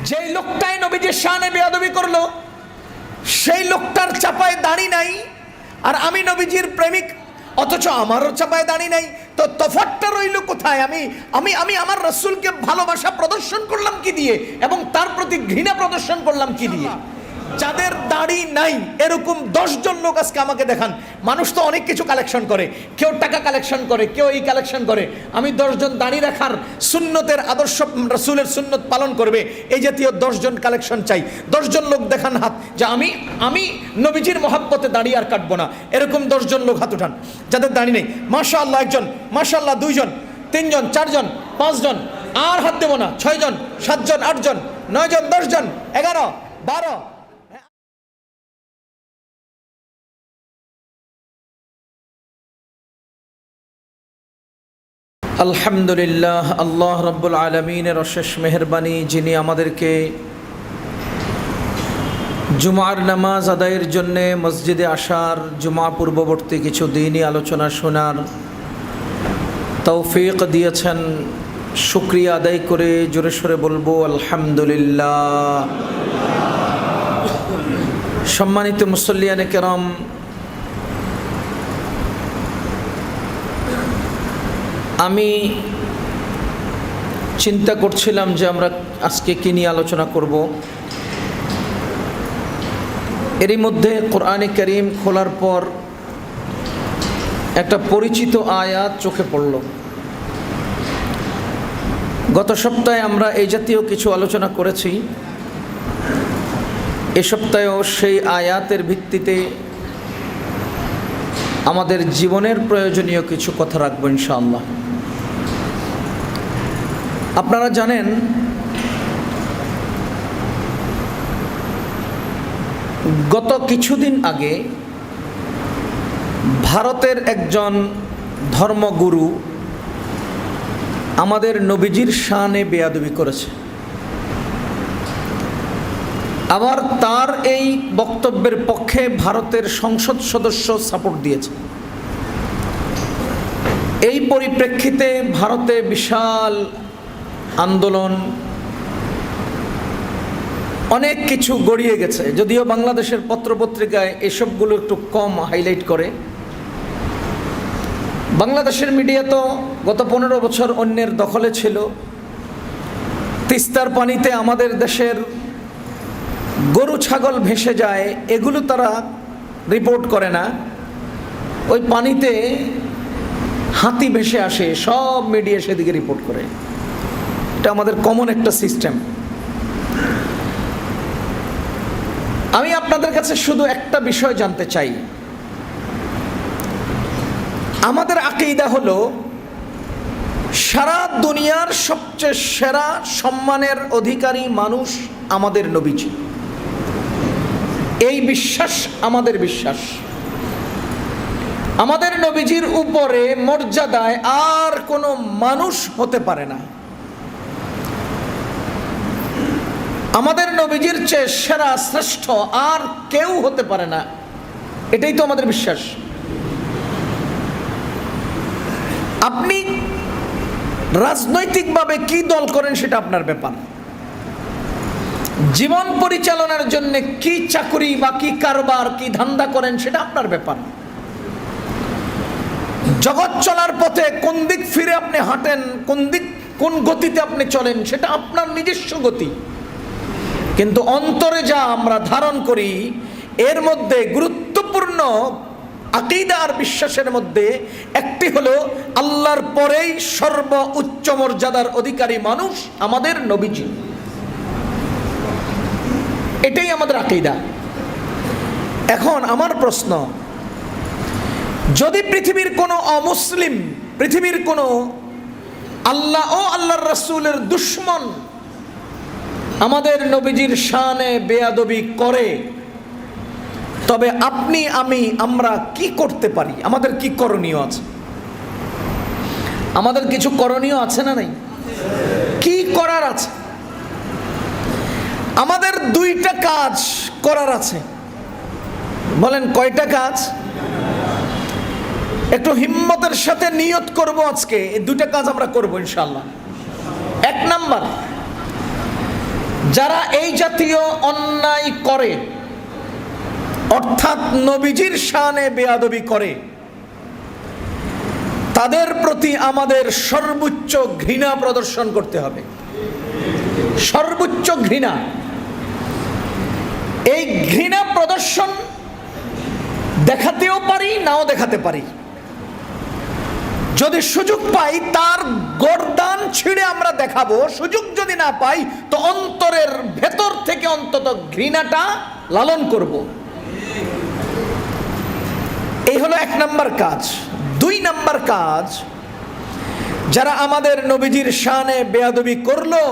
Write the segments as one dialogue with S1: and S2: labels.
S1: যেই লোকটাই নবীজির শানে বেয়াদবি করলো সেই লোকটার চাপায় দাড়ি নাই, আর আমি নবীজির প্রেমিক অথচ আমারও চাপায় দাড়ি নাই। তো তফাৎটা রইল কোথায়? আমি আমি আমি আমার রাসূলকে ভালোবাসা প্রদর্শন করলাম কি দিয়ে, এবং তার প্রতি ঘৃণা প্রদর্শন করলাম কি দিয়ে? যাদের দাড়ি নাই এরকম 10 জন লোক আজকে আমাকে দেখান। মানুষ তো অনেক কিছু কালেকশন করে, কেউ টাকা কালেকশন করে, কেউ এই কালেকশন করে। আমি 10 জন দাড়ি রাখার সুন্নতের আদর্শ, রাসূলের সুন্নত পালন করবে এই জাতীয় 10 জন কালেকশন চাই। 10 জন লোক দেখান হাত যে আমি নবীজির মহাব্বতে দাড়ি আর কাটবো না, এরকম 10 জন লোক হাত উঠান যাদের দাড়ি নেই। মাশাআল্লাহ একজন, মাশাআল্লাহ 2 জন, 3 জন, 4 জন, 5 জন, আর হাত দেবো না। 6 জন, 7 জন, 8 জন, 9 জন, 10 জন, 11, 12। আলহামদুলিল্লাহ, আল্লাহ রাব্বুল আলামিনের অশেষ মেহেরবানি, যিনি আমাদেরকে জুমার নামাজ আদায়ের জন্যে মসজিদে আসার, জুমা পূর্ববর্তী কিছু দিনই আলোচনা শোনার তৌফিক দিয়েছেন। শুকরিয়া আদায় করে জোরে সোরে বলবো আলহামদুলিল্লাহ। সম্মানিত মুসল্লিয়ানে কেরাম, আমি চিন্তা করছিলাম যে আমরা আজকে কী নিয়ে আলোচনা করব। এরই মধ্যে কোরআনে কারীম খোলার পর একটা পরিচিত আয়াত চোখে পড়ল। গত সপ্তাহে আমরা এই জাতীয় কিছু আলোচনা করেছি। এ সপ্তাহেও সেই আয়াতের ভিত্তিতে আমাদের জীবনের প্রয়োজনীয় কিছু কথা রাখবো ইনশাআল্লাহ। আপনারা জানেন, গত কিছুদিন আগে ভারতের একজন ধর্মগুরু আমাদের নবীজির শানে বেয়াদবি করেছে। আবার তার এই বক্তব্যের পক্ষে ভারতের সংসদ সদস্য সাপোর্ট দিয়েছে। এই পরিপ্রেক্ষিতে ভারতে বিশাল আন্দোলন, অনেক কিছু গড়িয়ে গেছে। যদিও বাংলাদেশের পত্রপত্রিকায় এসবগুলো একটু কম হাইলাইট করে। বাংলাদেশের মিডিয়া তো গত 15 বছর অন্যের দখলে ছিল। তিস্তার পানিতে আমাদের দেশের গরু ছাগল ভেসে যায়, এগুলো তারা রিপোর্ট করে না। ওই পানিতে হাতি ভেসে আসে, সব মিডিয়া সেদিকে রিপোর্ট করে। এটা আমাদের কমন একটা সিস্টেম। আমি আপনাদের কাছে শুধু একটা বিষয় জানতে চাই। আমাদের আকীদা হলো সারা দুনিয়ার সবচেয়ে সেরা সম্মানের অধিকারী মানুষ আমাদের নবীজি। এই বিশ্বাস আমাদের বিশ্বাস। আমাদের নবীজির উপরে মর্যাদায় আর কোনো মানুষ হতে পারে না। আমাদের নবীজির চেয়ে সেরা শ্রেষ্ঠ আর কেউ হতে পারে না, এটাই তো আমাদের বিশ্বাস। আপনি রাজনৈতিকভাবে কি দল করেন সেটা আপনার ব্যাপার। জীবন পরিচালনার জন্য কি চাকরি বা কি কারবার, কি ধান্দা করেন সেটা আপনার ব্যাপার। জগৎ চলার পথে কোন দিক ফিরে আপনি হাঁটেন, কোন গতিতে আপনি চলেন, সেটা আপনার নিজস্ব গতি। কিন্তু অন্তরে যা আমরা ধারণ করি, এর মধ্যে গুরুত্বপূর্ণ আকীদা আর বিশ্বাসের মধ্যে একটি হলো আল্লাহর পরেই সর্বোচ্চ মর্যাদার অধিকারী মানুষ আমাদের নবীজি। এটাই আমাদের আকীদা। এখন আমার প্রশ্ন, যদি পৃথিবীর কোনো অমুসলিম, পৃথিবীর কোনো আল্লাহ ও আল্লাহর রাসূলের দুশমন আমাদের নবীজির শানে বেয়াদবি করে, তবে আপনি আমরা কি করতে পারি? আমাদের কি করণীয় আছে? আমাদের কিছু করণীয় আছে না নাই? কি করার আছে? আমাদের 2টা কাজ করার আছে। বলেন কয়টা কাজ? একটু হিম্মতের সাথে নিয়ত করব আজকে এই 2টা কাজ আমরা করব ইনশাআল্লাহ। 1 নাম্বার, যারা এই জাতীয় অন্যায় করে, অর্থাৎ নবীজির শানে বেয়াদবি করে, তাদের প্রতি আমাদের সর্বোচ্চ ঘৃণা প্রদর্শন করতে হবে। সর্বোচ্চ ঘৃণা। এই ঘৃণা প্রদর্শন দেখাতেও পারি, নাও দেখাতে পারি। যদি সুযোগ পাই তার গর্দান ছিঁড়ে আমরা দেখাবো, সুযোগ যদি না পাই তো অন্তরের ভেতর থেকে অন্তত ঘৃণাটা লালন করব। এই হলো 1 নম্বর কাজ। 2 নম্বর কাজ, যারা আমাদের নবীজির শানে বেয়াদবি করলো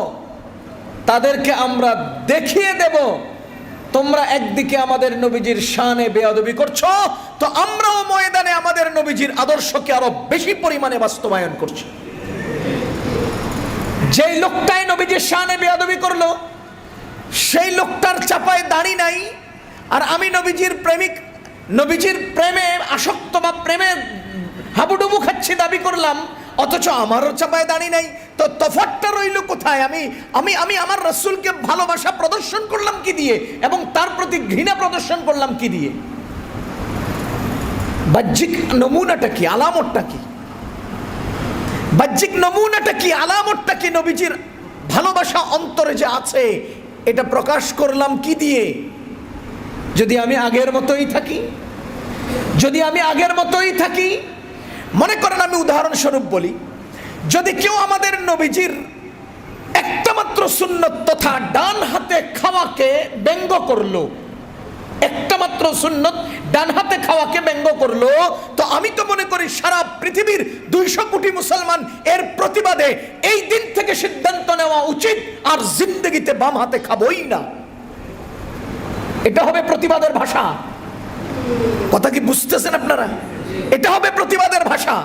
S1: তাদেরকে আমরা দেখিয়ে দেব, তোমরা একদিকে আমাদের নবীজির শানে বেয়াদবি করছো, তো আমরাও ময়দানে আমাদের নবীজির আদর্শকে আরো বেশি পরিমাণে বাস্তবায়ন করছি। যেই লোকটাই নবীজির শানে বেয়াদবি করলো সেই লোকটার চাপায় দাড়ি নাই, আর আমি নবীজির প্রেমিক, নবীজির প্রেমে আসক্ত বা প্রেমে হাবুডুবু খাচ্ছি দাবি করলাম, অথচ আমারও চাপায় দাড়ি নাই। তো তফাৎটা রইল কোথায়? আমি আমার রাসূলকে ভালোবাসা প্রদর্শন করলাম কি দিয়ে, এবং তার প্রতি ঘৃণা প্রদর্শন করলাম কি দিয়ে? বাহ্যিক নমুনাটা কি, আলামতটা কি? বাহ্যিক নমুনাটা কি, আলামতটা কি? নবীজির ভালোবাসা অন্তরে যে আছে এটা প্রকাশ করলাম কি দিয়ে? যদি আমি আগের মতোই থাকি, যদি আমি আগের মতোই থাকি, মনে করেন আমি উদাহরণস্বরূপ বলি, যদি কেউ আমাদের নবীজির একটা মাত্র সুন্নত তথা ডান হাতে খাওয়াকে ব্যঙ্গ করলো, একটা মাত্র সুন্নত ডান হাতে খাওয়াকে ব্যঙ্গ করলো, তো আমি তো মনে করি সারা পৃথিবীর 200 কোটি মুসলমান এর প্রতিবাদে এই দিন থেকে সিদ্ধান্ত নেওয়া উচিত আর জিন্দগিতে বাম হাতে খাবই না। এটা হবে প্রতিবাদের ভাষা। কথা কি বুঝতেছেন আপনারা? এটা হবে প্রতিবাদের ভাষা,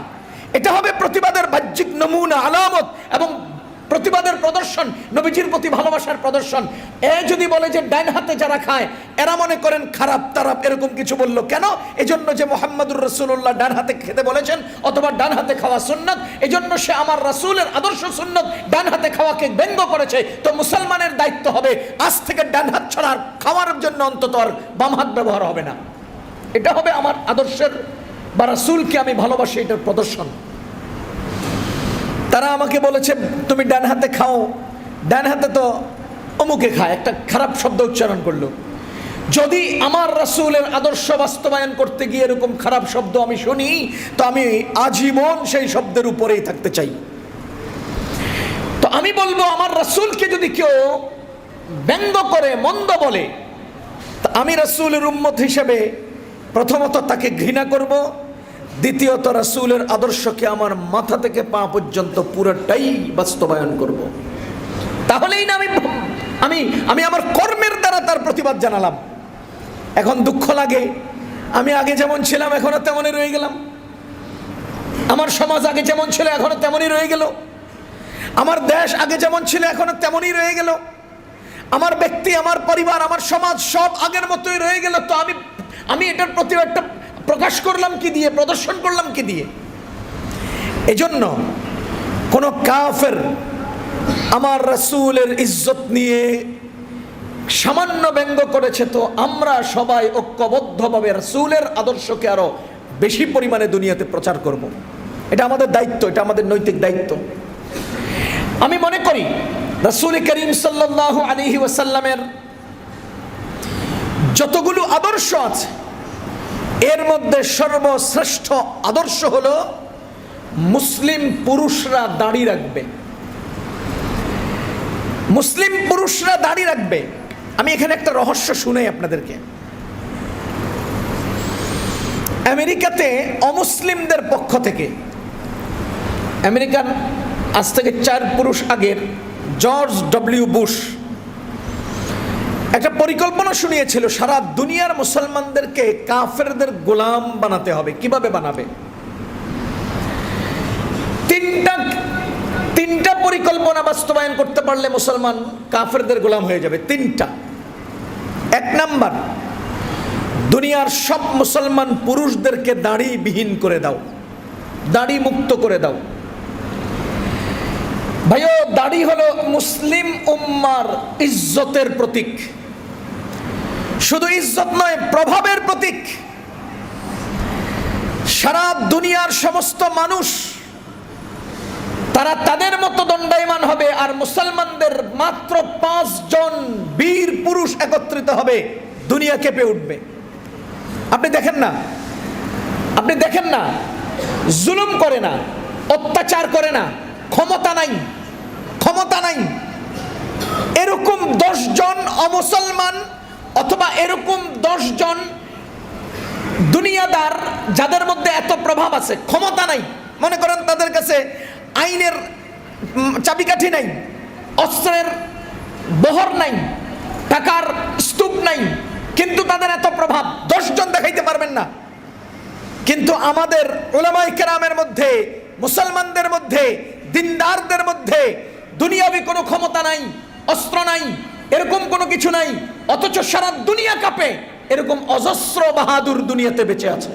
S1: এটা হবে প্রতিবাদের বাহ্যিক নমুনা, আলামত এবং প্রতিবাদের প্রদর্শন, নবীজির প্রতি ভালোবাসার প্রদর্শন। এ যদি বলে যে ডান হাতে যারা খায় এরা মনে করেন খারাপ তারাপ, এরকম কিছু বললো কেন? এজন্য যে মুহাম্মদুর রাসূলুল্লাহ ডান হাতে খেতে বলেছেন, অথবা ডান হাতে খাওয়া সুন্নাত, এজন্য সে আমার রাসূলের আদর্শ সুন্নাত ডান হাতে খাওয়াকে ব্যঙ্গ করেছে। তো মুসলমানের দায়িত্ব হবে আজ থেকে ডান হাত ছাড়া আর খাওয়ার জন্য অন্তত আর বাম হাত ব্যবহার হবে না। এটা হবে আমার আদর্শের বা রাসূলকে আমি ভালোবাসি, এটার প্রদর্শন। তারা আমাকে বলেছে তুমি ডান হাতে খাও, ডান হাতে তো অমুকে খায়, একটা খারাপ শব্দ উচ্চারণ করলো। যদি আমার রাসূলের আদর্শ বাস্তবায়ন করতে গিয়ে এরকম খারাপ শব্দ আমি শুনি, তো আমি আজীবন সেই শব্দের উপরেই থাকতে চাই। তো আমি বলবো আমার রাসূলকে যদি কেউ ব্যঙ্গ করে, মন্দ বলে, তা আমি রাসূলের উম্মত হিসেবে প্রথমত তাকে ঘৃণা করব, দ্বিতীয়ত রাসূলের আদর্শকে আমার মাথা থেকে পা পর্যন্ত পুরোটাই বাস্তবায়ন করব। তাহলেই না আমি আমার কর্মের দ্বারা তার প্রতিবাদ জানালাম। এখন দুঃখ লাগে, আমি আগে যেমন ছিলাম এখনো তেমনই রয়ে গেলাম, আমার সমাজ আগে যেমন ছিল এখনো তেমনই রয়ে গেল, আমার দেশ আগে যেমন ছিল এখনো তেমনই রয়ে গেল, আমার ব্যক্তি, আমার পরিবার, আমার সমাজ সব আগের মতোই রয়ে গেল। তো আমি এটার প্রতিবাদটা প্রকাশ করলাম কি দিয়ে, প্রদর্শন করলাম কি দিয়ে? এজন্য কোন কাফের আমার রাসূলের ইজ্জত নিয়ে সামান্য ব্যঙ্গ করেছে, তো আমরা সবাই ঐক্যবদ্ধভাবে রাসূলের আদর্শকে আরো বেশি পরিমাণে দুনিয়াতে প্রচার করব। এটা আমাদের দায়িত্ব, এটা আমাদের নৈতিক দায়িত্ব। আমি মনে করি রাসূল করিম সাল্লাল্লাহু আলাইহি ওয়াসাল্লামের যতগুলো আদর্শ আছে এর মধ্যে সর্বশ্রেষ্ঠ আদর্শ হলো মুসলিম পুরুষরা দাড়ি রাখবে। মুসলিম পুরুষরা দাড়ি রাখবে। আমি এখানে একটা রহস্য শুনাই আপনাদেরকে। আমেরিকাতে অমুসলিমদের পক্ষ থেকে, আমেরিকান আজ থেকে 4 পুরুষ আগের জর্জ ডব্লিউ বুশ একটা পরিকল্পনা শুনিয়েছিল, সারা দুনিয়ার মুসলমানদেরকে কাফেরদের গোলাম বানাতে হবে। কিভাবে বানাবে? তিনটা পরিকল্পনা বাস্তবায়ন করতে পারলে মুসলমান কাফেরদের গোলাম হয়ে যাবে। 3টা। 1 নাম্বার, দুনিয়ার সব মুসলমান পুরুষদেরকে দাড়ি বিহীন করে দাও, দাড়ি মুক্ত করে দাও। ভাইও, দাড়ি হলো মুসলিম উম্মার ইজ্জতের প্রতীক। শুধু ইজ্জত নয়, প্রভাবের প্রতীক। সারা দুনিয়ার সমস্ত মানুষ তারা তাদের মতো দণ্ডায়মান হবে, আর মুসলমানদের মাত্র 5 জন বীর পুরুষ একত্রিত হবে, দুনিয়া কেঁপে উঠবে। আপনি দেখেন না, জুলুম করে না, অত্যাচার করে না, ক্ষমতা নাই, এরকম 10 জন অমুসলমান অথবা এরকম 10 জন দুনিয়াদার যাদের মধ্যে এত প্রভাব আছে, ক্ষমতা নাই, মনে করেন তাদের কাছে আইনের চাবিকাঠি নাই, অস্ত্রের বহর নাই, টাকার স্তূপ নাই, কিন্তু তাদের এত প্রভাব 10 জন দেখাইতে পারবেন না। কিন্তু আমাদের উলামায়ে কেরামের মধ্যে, মুসলমানদের মধ্যে, দিনদারদের মধ্যে দুনিয়াবি কোনো ক্ষমতা নাই, অস্ত্র নাই, এরকম কোনো কিছু নাই, অথচ সারা দুনিয়া কাঁপে। এরকম অজস্র বাহাদুর দুনিয়াতে বেঁচে আছে,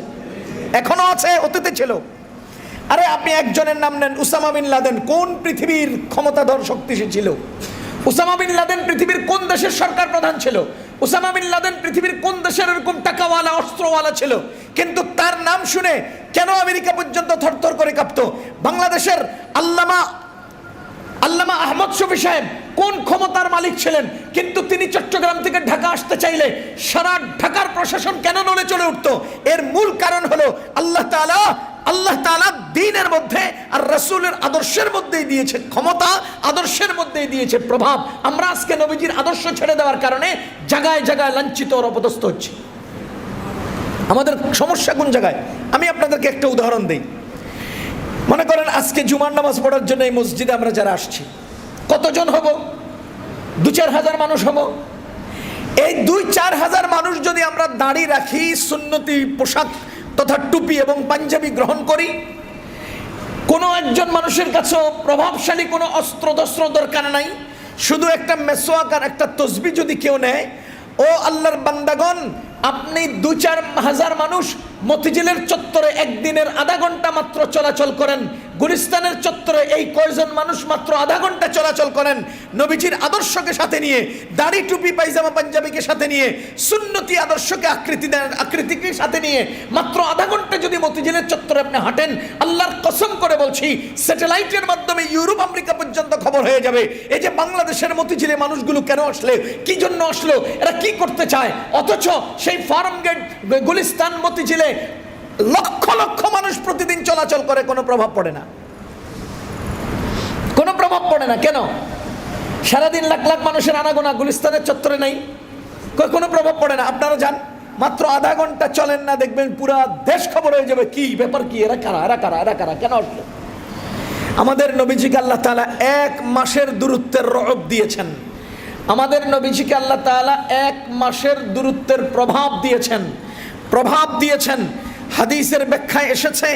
S1: এখনো আছে, অতীতে ছিল। আরে আপনি একজনের নাম নেন, উসামা বিন লাদেন। কোন পৃথিবীর ক্ষমতাধর শক্তিশালী ছিল? উসামা বিন লাদেন পৃথিবীর কোন দেশের সরকার প্রধান ছিল? উসামা বিন লাদেন পৃথিবীর কোন দেশের এরকম টাকাওয়ালা, অস্ত্রওয়ালা ছিল? কিন্তু তার নাম শুনে কেন আমেরিকা পর্যন্ত থরথর করে কাঁপতো? বাংলাদেশের আল্লামা আহমদ শফী সাহেব কোন ক্ষমতার মালিক ছিলেন, কিন্তু তিনি চট্টগ্রাম থেকে ঢাকা আসতে চাইলে সারা ঢাকার প্রশাসন কেন নড়ে চলে উঠতো? এর মূল কারণ হলো আল্লাহ তাআলা দ্বীনের মধ্যে আর রাসূলের আদর্শের মধ্যেই দিয়েছে ক্ষমতা, আদর্শের মধ্যেই দিয়েছে প্রভাব। আমরা আজকে নবীজির আদর্শ ছেড়ে দেওয়ার কারণে জায়গায় জায়গায় লাঞ্ছিত ও অপদস্থ হচ্ছি। আমাদের সমস্যা কোন জায়গায়? আমি আপনাদেরকে একটা উদাহরণ দিই। মনে করেন আজকে জুমার নামাজ পড়ার জন্য এই মসজিদে আমরা যারা আসছি, কতজন হব? 2-4 হাজার মানুষ হব। এই 2-4 হাজার মানুষ যদি আমরা দাড়ি রাখি, সুন্নতি পোশাক তথা টুপি এবং পাঞ্জাবি গ্রহণ করি, কোনো একজন মানুষের কাছে প্রভাবশালী কোনো অস্ত্র দরকার নাই, শুধু একটা মেসওয়াক আর একটা তসবিহ যদি কেউ নেয়, ও আল্লাহর বান্দাগণ, আপনি 2-4 হাজার মানুষ মতিঝিলের চত্বরে একদিনের আধা ঘন্টা মাত্র চলাচল করেন, গুলিস্তানের চত্বরে এই কয়জন মানুষ মাত্র আধা ঘন্টা চলাচল করেন, নবীজির আদর্শকে সাথে নিয়ে, দাড়ি টুপি পায়জামা পাঞ্জাবিকে সাথে নিয়ে, সুন্নতি আদর্শকে আকৃতিকে সাথে নিয়ে মাত্র আধা ঘন্টা যদি মতিঝিলের চত্বরে আপনি হাঁটেন, আল্লাহর কসম করে বলছি, স্যাটেলাইটের মাধ্যমে ইউরোপ আমেরিকা পর্যন্ত খবর হয়ে যাবে এই যে বাংলাদেশের মতিঝিলে মানুষগুলো কেন আসলে, কি জন্য আসলো, এরা কি করতে চায়। অথচ সেই ফার্ম গেট, গুলিস্তান, মতিঝিলে লক্ষ লক্ষ মানুষ প্রতিদিন চলাচল করে, কোনো প্রভাব পড়ে না, কোনো প্রভাব পড়ে না। কেন? সারাদিন লাখ লাখ মানুষের আনাগোনা গুলিস্তানের চত্বরে নাই, কোনো প্রভাব পড়ে না। আপনারা যান, মাত্র আধা ঘন্টা চলেন না, দেখবেন পুরা দেশ খবর হয়ে যাবে, কি ব্যাপার, কি এরা কারা, কেন আসলো। আমাদের নবীজিকে আল্লাহ তাআলা 1 মাসের দূরত্বের রহব দিয়েছেন। আমাদের নবীজিকে আল্লাহ তাআলা 1 মাসের দূরত্বের প্রভাব দিয়েছেন। হাদিসের ব্যাখ্যায় এসেছে,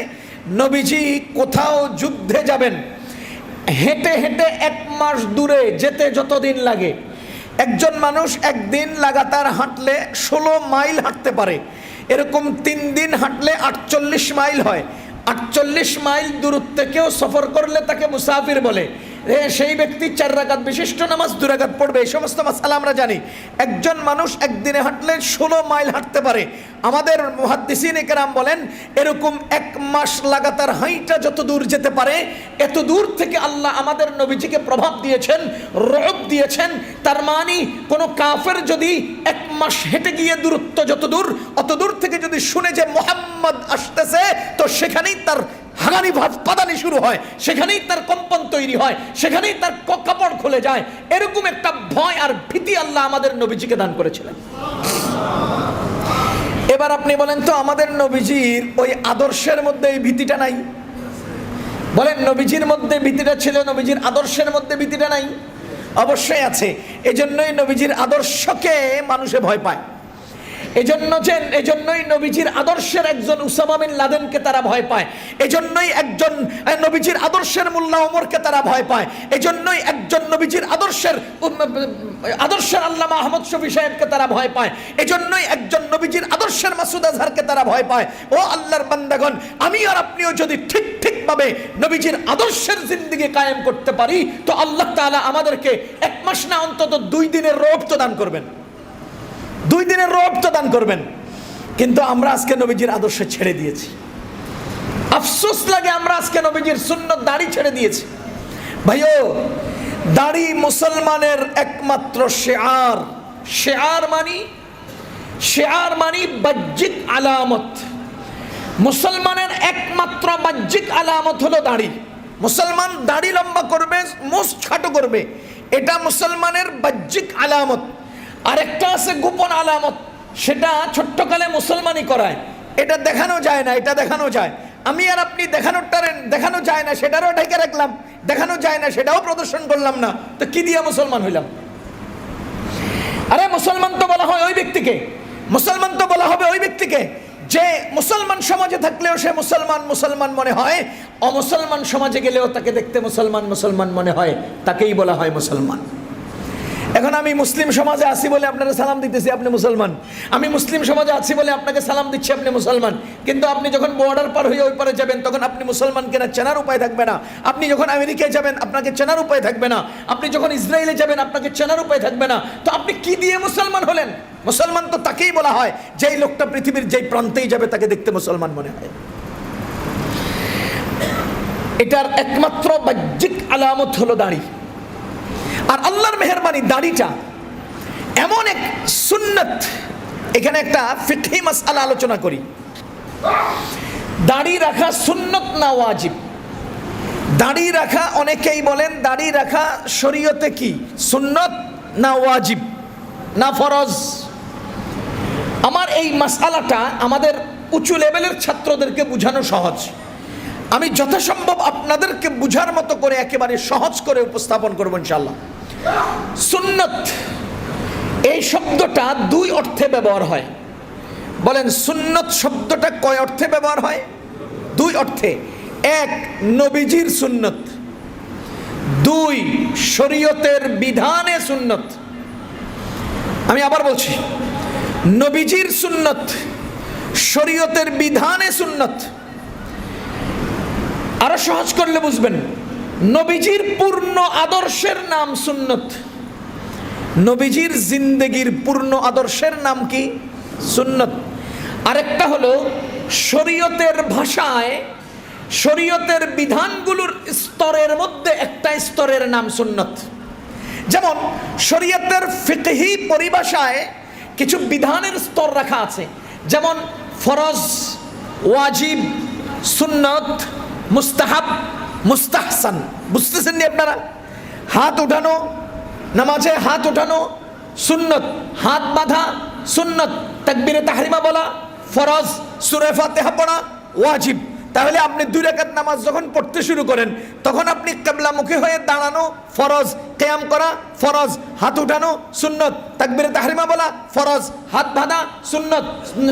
S1: নবীজি কোথাও যুদ্ধে যাবেন, হেঁটে হেঁটে 1 মাস দূরে যেতে যতদিন লাগে, একজন মানুষ একদিন লাগাতার হাঁটলে 16 মাইল হাঁটতে পারে। এরকম 3 দিন হাঁটলে 48 মাইল হয়। 48 মাইল দূরত্বে কেউ সফর করলে তাকে মুসাফির বলে। সেই ব্যক্তি 4 রাকাত বিশিষ্ট নামাজ 2 রাকাত পড়বে। এই সমস্ত মাসালা আমরা জানি। একজন মানুষ একদিনে হাঁটলে 16 মাইল হাঁটতে পারে। আমাদের মুহাদ্দিসিনে কেরাম বলেন, এরকম 1 মাস লাগাতার হাঁটা যত দূর যেতে পারে, এত দূর থেকে আল্লাহ আমাদের নবীজিকে প্রভাব দিয়েছেন, রহব দিয়েছেন। তার মানে কোনো কাফের যদি 1 মাস হেঁটে গিয়ে দূরত্ব যত দূর, অত দূর থেকে যদি শুনে যে মুহাম্মদ আসতেছে, তো সেখানেই তার হাগানি ভাব পাদানি শুরু হয়, সেখানেই তার কম্পন তৈরি হয়, সেখানেই তার কাপড় খুলে যায়। এরকম একটা ভয় আর ভীতি আল্লাহ আমাদের নবীজিকে দান করেছিলেন। এবার আপনি বলেন তো, আমাদের নবীজির ওই আদর্শের মধ্যে এই ভীতিটা নাই? বলেন, নবীজির মধ্যে ভীতিটা ছিল, নবীজির আদর্শের মধ্যে ভীতিটা নাই? অবশ্যই আছে। এজন্যই নবীজির আদর্শকে মানুষে ভয় পায়। এজন্যই নবীজির আদর্শের একজন উসামা বিন লাদেনকে তারা ভয় পায়। এজন্যই একজন নবীজির আদর্শের মোল্লা ওমরকে তারা ভয় পায়। এজন্যই একজন নবীজির আদর্শের আল্লামা আহমদ শফী সাহেবকে তারা ভয় পায়। এজন্যই একজন নবী নবীজির আদর্শের মাসুদ আজহারকে তারা ভয় পায়। ও আল্লাহর বান্দাগণ, আমি আর আপনিও যদি ঠিকভাবে নবীজির আদর্শের জিন্দেগি কায়েম করতে পারি, তো আল্লাহ তাআলা আমাদেরকে 1 মাস না অন্তত 2 দিনের রোব তো দান করবেন, 2 দিনের রোব তো দান করবেন। কিন্তু আমরা আজকে নবীজির আদর্শ ছেড়ে দিয়েছি। আফসোস লাগে, আমরা আজকে নবীজির সুন্নত দাড়ি ছেড়ে দিয়েছি। ভাইও, দাড়ি মুসলমানের একমাত্র শেয়ার। শেয়ার মানি বাহ্যিক আলামত। মুসলমানের একমাত্র বাহ্যিক আলামত হলো দাড়ি। মুসলমান দাড়ি লম্বা করবে, মুছ খাটো করবে, এটা মুসলমানের বাহ্যিক আলামত। আরেকটা আছে গোপন আলামত, সেটা ছোট্টকালে মুসলমানই করায়, এটা দেখানো যায় না, এটা দেখানো যায়। আমি আর আপনি দেখানো যায় না, সেটারও ঢেকে রাখলাম, দেখানো যায় না সেটাও প্রদর্শন করলাম না, তো কি দিয়ে মুসলমান হইলাম? আরে মুসলমান তো বলা হয় ওই ব্যক্তিকে, মুসলমান তো বলা হবে ওই ব্যক্তিকে যে মুসলমান সমাজে থাকলেও সে মুসলমান মনে হয়, অমুসলমান সমাজে গেলেও তাকে দেখতে মুসলমান মনে হয়, তাকেই বলা হয় মুসলমান। এখন আমি মুসলিম সমাজে আছি বলে আপনারা সালাম দিতেছি, আপনি মুসলমান। আমি মুসলিম সমাজে আছি বলে আপনাকে সালাম দিচ্ছি, আপনি মুসলমান। কিন্তু আপনি যখন বর্ডার পার হয়ে ওই পারে যাবেন, তখন আপনি মুসলমান কিনা চেনার উপায় থাকবে না। আপনি যখন আমেরিকায় যাবেন, আপনাকে চেনার উপায় থাকবে না। আপনি যখন ইসরায়েলে যাবেন, আপনাকে চেনার উপায় থাকবে না। তো আপনি কি দিয়ে মুসলমান হলেন? মুসলমান তো তাকেই বলা হয় যেই লোকটা পৃথিবীর যেই প্রান্তেই যাবে তাকে দেখতে মুসলমান মনে হয়। এটার একমাত্র বাহ্যিক আলামত হলো দাড়ি। আর আল্লাহর মেহেরবানি, দাড়িটা এমন এক সুন্নত। এখানে একটা ফিকহি মাসআলা আলোচনা করি। দাড়ি রাখা সুন্নত না ওয়াজিব? দাড়ি রাখা, অনেকেই বলেন দাড়ি রাখা শরীয়তে কি সুন্নত না ওয়াজিব না ফরজ? আমার এই মাসআলাটা আমাদের উঁচু লেভেলের ছাত্রদেরকে বোঝানো সহজ। আমি যথাসম্ভব আপনাদেরকে বুঝার মতো করে একেবারে সহজ করে উপস্থাপন করব ইনশাআল্লাহ। সুন্নত এই শব্দটা 2 অর্থে ব্যবহার হয়। বলেন, সুন্নত শব্দটা কয় অর্থে ব্যবহার হয়? 2 অর্থে। 1, নবীজির সুন্নত। 2, শরীয়তের বিধানে সুন্নত। আমি আবার বলছি, নবীজির সুন্নত, শরীয়তের বিধানে সুন্নত। আরো সহজ করলে বুঝবেন, নবীজির পূর্ণ আদর্শের নাম সুন্নত। নবীজির জিন্দেগির পূর্ণ আদর্শের নাম কি? সুন্নত। আরেকটা হলো শরীয়তের ভাষায়, শরীয়তের বিধানগুলোর স্তরের মধ্যে একটা স্তরের নাম সুন্নত। যেমন শরীয়তের ফিকহি পরিভাষায় কিছু বিধানের স্তর রাখা আছে, যেমন ফরজ, ওয়াজিব, সুন্নত, মুস্তাহাব, মুস্তাহসান। বুঝতেছেন নি আপনারা? হাত উঠানো, নামাজে হাত উঠানো সুন্নত, হাত বাঁধা সুন্নত, তাকবীরে তাহরিমা বলা ফরজ, সূরা ফাতিহা পড়া ওয়াজিব। তাহলে আপনি 2 রাকাত নামাজ যখন পড়তে শুরু করেন, তখন আপনি কিবলামুখী হয়ে দাঁড়ানো ফরজ, কিয়াম করা ফরজ, হাত উঠানো সুন্নত, তাকবীরে তাহরিমা বলা ফরজ, হাত বাঁধা সুন্নত,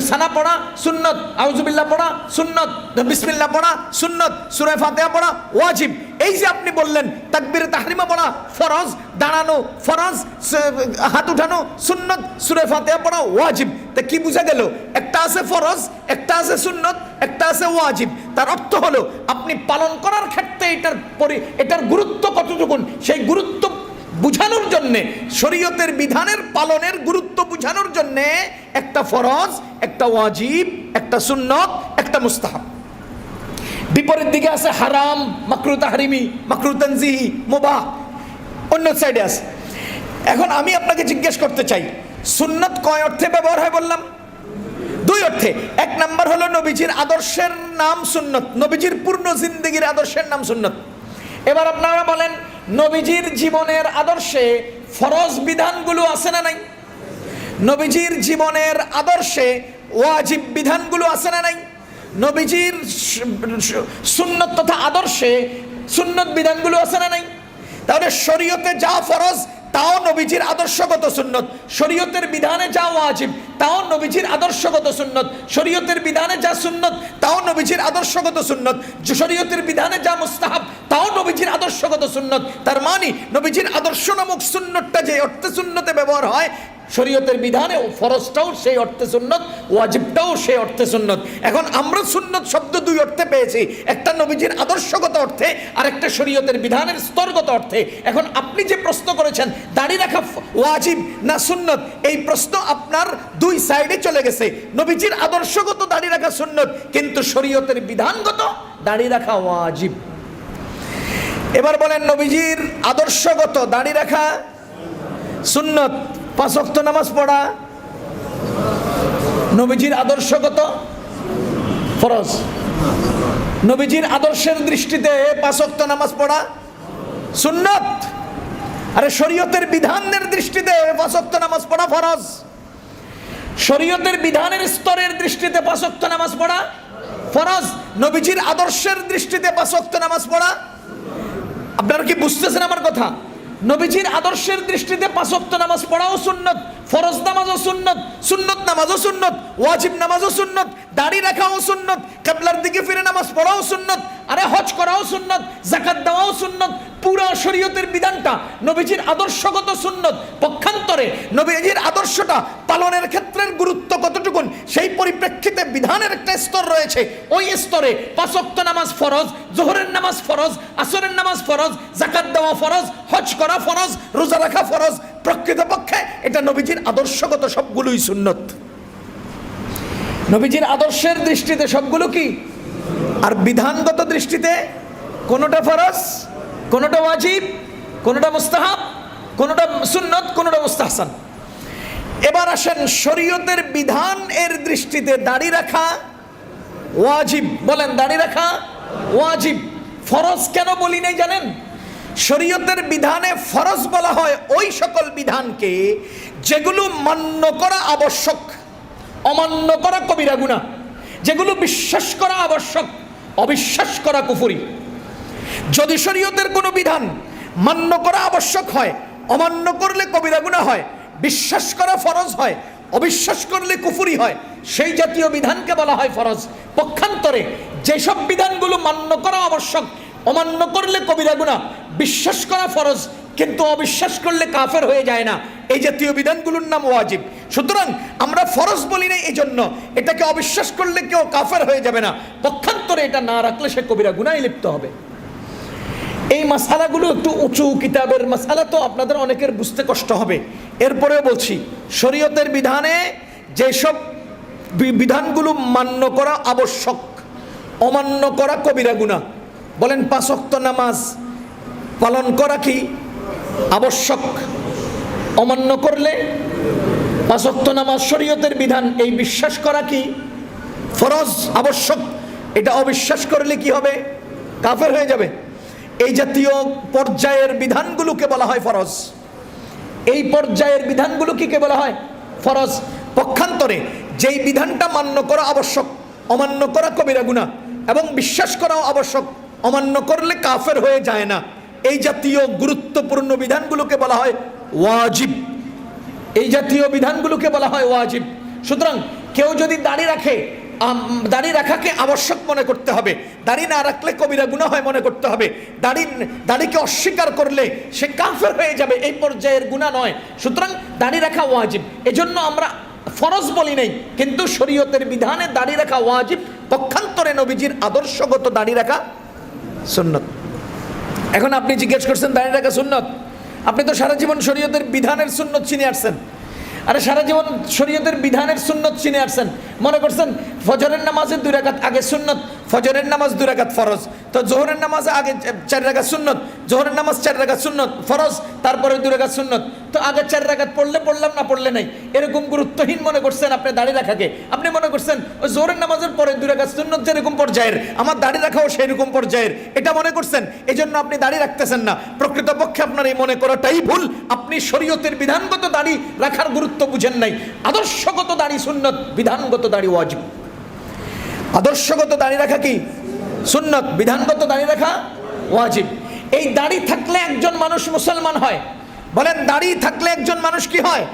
S1: সানা পড়া সুন্নত, আউযুবিল্লাহ পড়া সুন্নত, বিসমিল্লাহ পড়া সুন্নত, সূরা ফাতিহা পড়া ওয়াজিব। এই যে আপনি বললেন তাকবীরে তাহরিমা পড়া ফরজ, দাঁড়ানো ফরজ, হাত উঠানো সুন্নত, সূরা ফাতিহা পড়া ওয়াজিব। তা কি বোঝা গেল? একটা আছে ফরজ, একটা আছে সুন্নত, একটা আছে ওয়াজিব। তার অর্থ হলো আপনি পালন করার ক্ষেত্রে এটার গুরুত্ব কতটুকু, সেই গুরুত্ব বুঝানোর জন্যে, শরীয়তের বিধানের পালনের গুরুত্ব বুঝানোর জন্যে একটা ফরজ, একটা ওয়াজিব, একটা সুন্নত, একটা মুস্তাহাব। বিপরীত দিকে আছে হারাম, মাকরু তাহরিমি, মাকরু তানজিহি, মুবাহ, অন্য সাইডে আছে। এখন আমি আপনাকে জিজ্ঞেস করতে চাই, সুন্নত কয় অর্থে ব্যবহার হয় বললাম? 2 অর্থে। 1 নাম্বার হলো নবীজির আদর্শের নাম সুন্নত, নবীজির পূর্ণ জিন্দেগির আদর্শের নাম সুন্নত। এবার আপনারা বলেন, নবীজির জীবনের আদর্শে ফরজ বিধানগুলো আছে না নাই? নবীজির জীবনের আদর্শে ওয়াজিব বিধানগুলো আছে না নাই? নবীজির সুন্নত তথা আদর্শে সুন্নত বিধানগুলো আছে না নাই? তাহলে শরীয়তে যা ফরজ তাও নবীজির আদর্শগত সুন্নত, শরীয়তের বিধানে যা ওয়াজিব তাও নবীজির আদর্শগত সুন্নত, শরীয়তের বিধানে যা সুন্নত তাও নবীজির আদর্শগত সুন্নত, শরীয়তের বিধানে যা মুস্তাহাব তাও নবীজির আদর্শগত সুন্নত। তার মানে নবীজির আদর্শ নামক সুন্নতটা যে অর্থে সুন্নতে ব্যবহার হয়, শরীয়তের বিধানে ফরজটাও সেই অর্থে সুন্নত, ওয়াজিবটাও সেই অর্থে সুন্নত। এখন আমরা সুন্নত শব্দ দুই অর্থে পেয়েছি, একটা নবীজির আদর্শগত অর্থে আর একটা শরীয়তের বিধানের স্তরগত অর্থে। এখন আপনি যে প্রশ্ন করেছেন দাড়ি রাখা ওয়াজিব না সুন্নত, এই প্রশ্ন আপনার দুই সাইডে চলে গেছে। নবীজির আদর্শগত দাড়ি রাখা সুন্নত, কিন্তু শরীয়তের বিধানগত দাড়ি রাখা ওয়াজিব। এবার বলেন নবীজির আদর্শগত দাড়ি রাখা সুন্নত, 5 ওয়াক্ত নামাজ পড়া নবীজির আদর্শগত ফরজ। নবীজির আদর্শের দৃষ্টিতে 5 ওয়াক্ত নামাজ পড়া সুন্নত, আরে শরীয়তের বিধানের দৃষ্টিতে 5 ওয়াক্ত নামাজ পড়া ফরজ। শরীয়তের বিধানের স্তরের দৃষ্টিতে 5 ওয়াক্ত নামাজ পড়া ফরজ, নবীজির আদর্শের দৃষ্টিতে 5 ওয়াক্ত নামাজ পড়া। আপনারা কি বুঝতেছেন আমার কথা? নবীজির আদর্শের দৃষ্টিতে 5 ওয়াক্ত নামাজ পড়াও সুন্নত, ফরজ নামাজও সুন্নত, সুন্নত নামাজও সুন্নত, ওয়াজিব নামাজও সুন্নত, দাড়ি রাখাও সুন্নত, কিবলার দিকে ফিরে নামাজ পড়াও সুন্নত, আরে হজ করাও সুন্নত, যাকাত দেওয়াও সুন্নত। পুরো শরীয়তের বিধানটা নবীজির আদর্শগত সুন্নত। পক্ষান্তরে নবীজির আদর্শটা পালনের ক্ষেত্রের গুরুত্ব কতটুকুন সেই পরিপ্রেক্ষিতে বিধানের একটা স্তর রয়েছে। ওই স্তরে 5 ওয়াক্ত নামাজ ফরজ, যোহরের নামাজ ফরজ, আসরের নামাজ ফরজ, যাকাত দেওয়া ফরজ, হজ করা ফরজ, রোজা রাখা ফরজ। প্রকৃতপক্ষে এটা নবীজির আদর্শগত সবগুলোই সুন্নত। নবীজির আদর্শের দৃষ্টিতে সবগুলো কি, আর বিধানগত দৃষ্টিতে কোনোটা ফরজ, কোনোটা ওয়াজিব, কোনোটা মুস্তাহাব, কোনোটা সুন্নত, কোনোটা মুস্তাহসান। এবার আসেন শরীয়তের বিধান এর দৃষ্টিতে দাড়ি রাখা ওয়াজিব। বলেন দাড়ি রাখা ওয়াজিব। ফরজ কেন বলি নাই জানেন? শরীয়তের বিধানে ফরজ বলা হয় ওই সকল বিধানকে যেগুলো মান্য করা আবশ্যক, অমান্য করা কবিরা গুনাহ। যেগুলো বিশ্বাস করা আবশ্যক, অবিশ্বাস করা কুফরি। যদি শরীয়তের কোনো বিধান মান্য করা আবশ্যক হয়, অমান্য করলে কবিরা গুনাহ হয়, বিশ্বাস করা ফরজ হয়, অবিশ্বাস করলে কুফরি হয়, সেই জাতীয় বিধানকে বলা হয় ফরজ। পক্ষান্তরে যেসব বিধানগুলো মান্য করা আবশ্যক, অমান্য করলে কবিরা গুনাহ, বিশ্বাস করা ফরজ কিন্তু অবিশ্বাস করলে কাফের হয়ে যায় না, এই জাতীয় বিধানগুলোর নাম ওয়াজিব। সুতরাং আমরা ফরজ বলি না এই জন্য এটাকে অবিশ্বাস করলে কেউ কাফের হয়ে যাবে না, পক্ষান্তরে এটা না রাখলে সে কবিরা গুনাহে লিপ্ত হবে। এই মাসালাগুলো একটু উঁচু কিতাবের মাসালা, তো আপনাদের অনেকের বুঝতে কষ্ট হবে। এরপরেও বলছি, শরীয়তের বিধানে যেসব বিধানগুলো মান্য করা আবশ্যক, অমান্য করা কবিরা গুনাহ। বলেন 5 ওয়াক্ত নামাজ পালন করা কি আবশ্যক, অমান্য করলে 5 ওয়াক্ত নামাজ শরীয়তের বিধান, এই বিশ্বাস করা কি ফরজ আবশ্যক, এটা অবিশ্বাস করলে কি হবে? কাফের হয়ে যাবে। এই জাতীয় পর্যায়ের বিধানগুলোকে বলা হয় ফরজ। এই পর্যায়ের বিধানগুলোকে কে বলা হয়? ফরজ। পক্ষান্তরে যেই বিধানটা মান্য করা আবশ্যক, অমান্য করা কবিরা গুনাহ এবং বিশ্বাস করাও আবশ্যক, অমান্য করলে কাফের হয়ে যায় না, এই জাতীয় গুরুত্বপূর্ণ বিধানগুলোকে বলা হয় ওয়াজিব। এই জাতীয় বিধানগুলোকে বলা হয় ওয়াজিব। সুতরাং কেউ যদি দাড়ি রাখে, দাড়ি রাখাকে আবশ্যক মনে করতে হবে, দাড়ি না রাখলে কবিরা গুনাহ হয় মনে করতে হবে। দাড়িকে অস্বীকার করলে সে কাফের হয়ে যাবে, এই পর্যায়ের গুনাহ নয়। সুতরাং দাড়ি রাখা ওয়াজিব। এজন্য আমরা ফরজ বলি নাই, কিন্তু শরীয়তের বিধানে দাড়ি রাখা ওয়াজিব। পক্ষান্তরে নবীজির আদর্শগত দাড়ি রাখা সুন্নত। এখন আপনি জিজ্ঞেস করছেন দাড়ি রাখা সুন্নত, আপনি তো সারা জীবন শরীয়তের বিধানের সুন্নত চিনে আসছেন। আরে সারা জীবন শরীয়তের বিধানের সুন্নত চিনে আসছেন, মনে করছেন ফজরের নামাজের 2 রাকাত আগে সুন্নত, ফজরের নামাজ 2 রাকাত ফরজ, তো জোহরের নামাজ আগে 4 রাকাত সুন্নত, জোহরের নামাজ 4 রাকাত সুন্নত ফরজ, তারপরে 2 রাকাত সুন্নত। তো আগে 4 রাকাত পড়লে পড়লাম, না পড়লে নাই, এরকম গুরুত্বহীন মনে করছেন আপনি দাড়ি রাখাকে। আপনি মনে করছেন ওই জোহরের নামাজের পরে 2 রাকাত সুন্নত যেরকম পর্যায়ের, আমার দাড়ি রাখাও সেই রকম পর্যায়ের, এটা মনে করছেন, এজন্য আপনি দাড়ি রাখতেছেন না। প্রকৃতপক্ষে আপনার এই মনে করাটাই ভুল। আপনি শরীয়তের বিধানগত দাড়ি রাখার গুরুত্ব বুঝেন নাই। আদর্শগত দাড়ি সুন্নত, বিধানগত দাড়ি ওয়াজিব। আদর্শগত দাড়ি রাখা কি সুন্নত, বিধানগত দাড়ি রাখা ওয়াজিব। এই দাড়ি থাকলে একজন মানুষ মুসলমান হয়। বলেন দাড়ি থাকলে একজন মানুষ কি হয়?